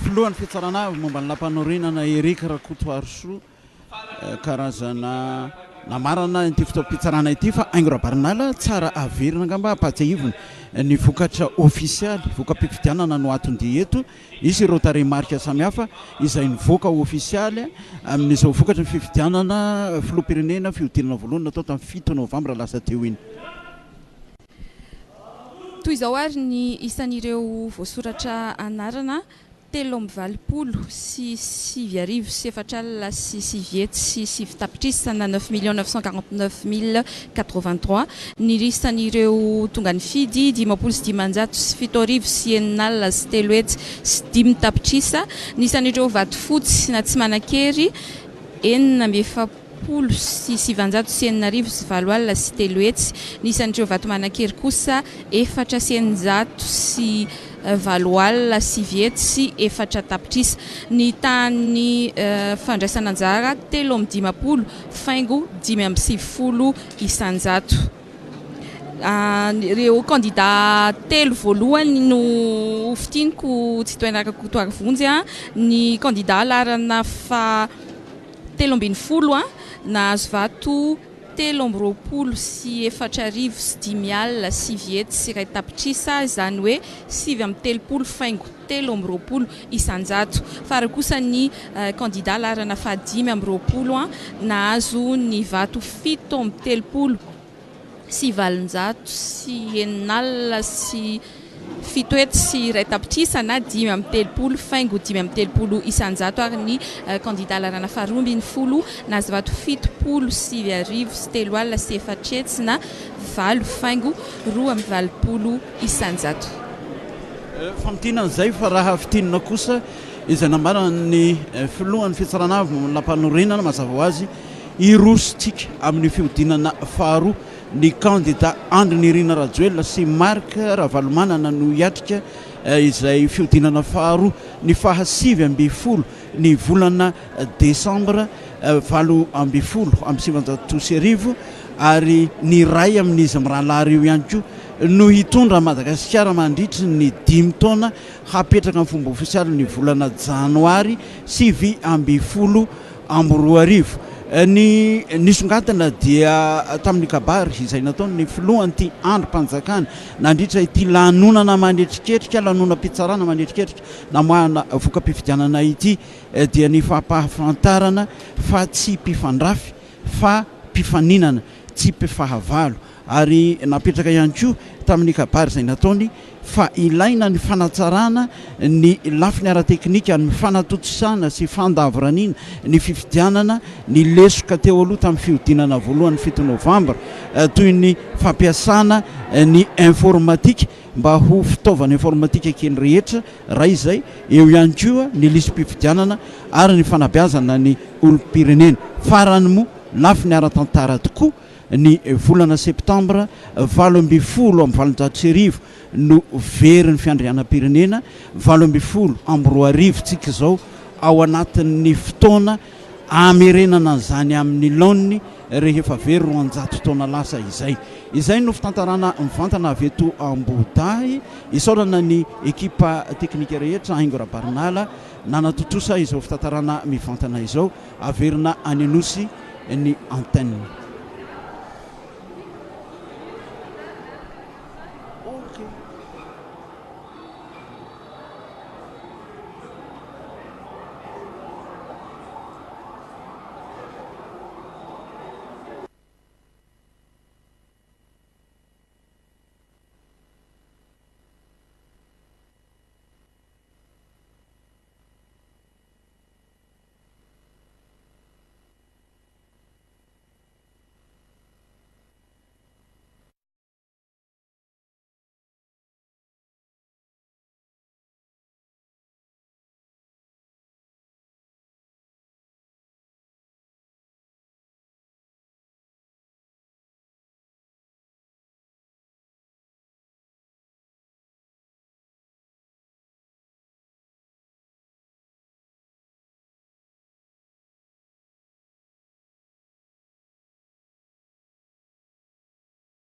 filohan'ny fitsarana momba ny lampanorinana Erika Rakotoarisoa karazana namarana ity fotoam-pitsarana ity fa aingorabarinala tsara averina angamba ampatsiahivina ny vokatra ofisialy voka-pifidianana no atondia eto isy ireo tarehimarika samihafa izay nivoaka ofisialy amin'izao vokatra ny fifidianana filoham-pirenena fiodinana voalohany natao tamin'ny 7 novambra lasa teo iny. Toy izao ary ny isan'ireo voasoratra anarana telo amby valopolo sy sivy arivo sy efatra alina sy sivy hetsy sy sivy tapitrisana 9 989 083 ny listan'ireo tonga ny fidy 5,500 sy 7 arivo sy enina alina sy 3 hetsy sy 10 tapitrisa ny isan'ireo vato fotsy na tsy manan-kery 9,4 sy 700 sy 9 arivo sy 4 alina sy 3 hetsy ny isan'ireo vato manan-kery kosa 4 sy 900 sy 4 alina sy 7 hetsy sy 4 tapitrisa ny tany fandraisana anjara 3,10 faingo 5,90 isanjato. Ireo candidat telo voalohany no fitiniko tsy toenaka kotoary vonjy ny candidat larana fa 3,20 nahazo vato 3,20 sy 4 arivo sy 10 alina sy 7 hetsy sy 2 tapitrisa izany hoe 7,30 faingo 3,20 isanjato fa ary kosa ny candidat larana fa 5,20 nahazo ny vato 7,30 sy 700 sy 9 alina sy 7 hetsy sy 2 tapitrisa na 5,30 faingo 5,30 isanjato ary ny candidat larana fa 12 nahazo vato 7 sy 7 arivo sy 3 alina sy 4 hetsy na 8 faingo 2,20 isanjato. Famtinan'izay fa raha fitinana kosa izay nambarana ny filohan'ny fitsaranavy lampanorenana mazava ho azy irositsika amin'ny fiodinana faharoa ny candidat Andry Nirina Rajoelina sy Marc Ravalomanana no hiatrika izay fiodinana faharoa ny fahasivy-ambin'ny ny volana Desambra 20 amby sivanjato sy arivo ary ny ray amin'izy mirahalahy io ihany koa no hitondra Madagasikara mandritry ny 5 taona hapetraka amin'ny fomba ofisialy ny volana Janoary 20 amby 2 arivo. Ny nisongatana dia tamin'ny kabary izay nataony ny filohan'ity androm-panjakana nandritra ity lanonana mandretriketrika lanonam-pitsarana mandretriketrika namoahana voka-pifidianana ity dia ny fampahafantarana fa tsy mpifandrafy fa mpifaninana tsy mpifahavalo ary napetraka ihany koa tamin'ny kabary izay nataony fa ilaina ny fanatsarana ny lafiny ara-teknika ny fanatotosana sy fandavoraniana ny fifidianana ny lesoka teo aloha tamin'ny fiodinana voalohany 7 novambra toy ny fampiasana ny informatika mba ho fitaovana informatika kely rehetra raha izay eo ihany koa ny lisym-pifidianana ary ny fanabeazana ny olom-pirenena farany moa lafiny ara-tantara tokoa ny volana septambra 20 amby valonjato sy arivo no veriny fiandrianam-pirenena 20 amby 2 arivo tsika zao ao anatin'ny fotoana amerenana an'izany amin'ny laoniny rehefa very 200 taona lasa izay no fitantarana mivantana avy eto Ambohidahy isaorana ny ekipa teknika rehetra Aingo Rabarnala nanatotosa izao fitantarana mivantana izao averina any Anosy ny antenne.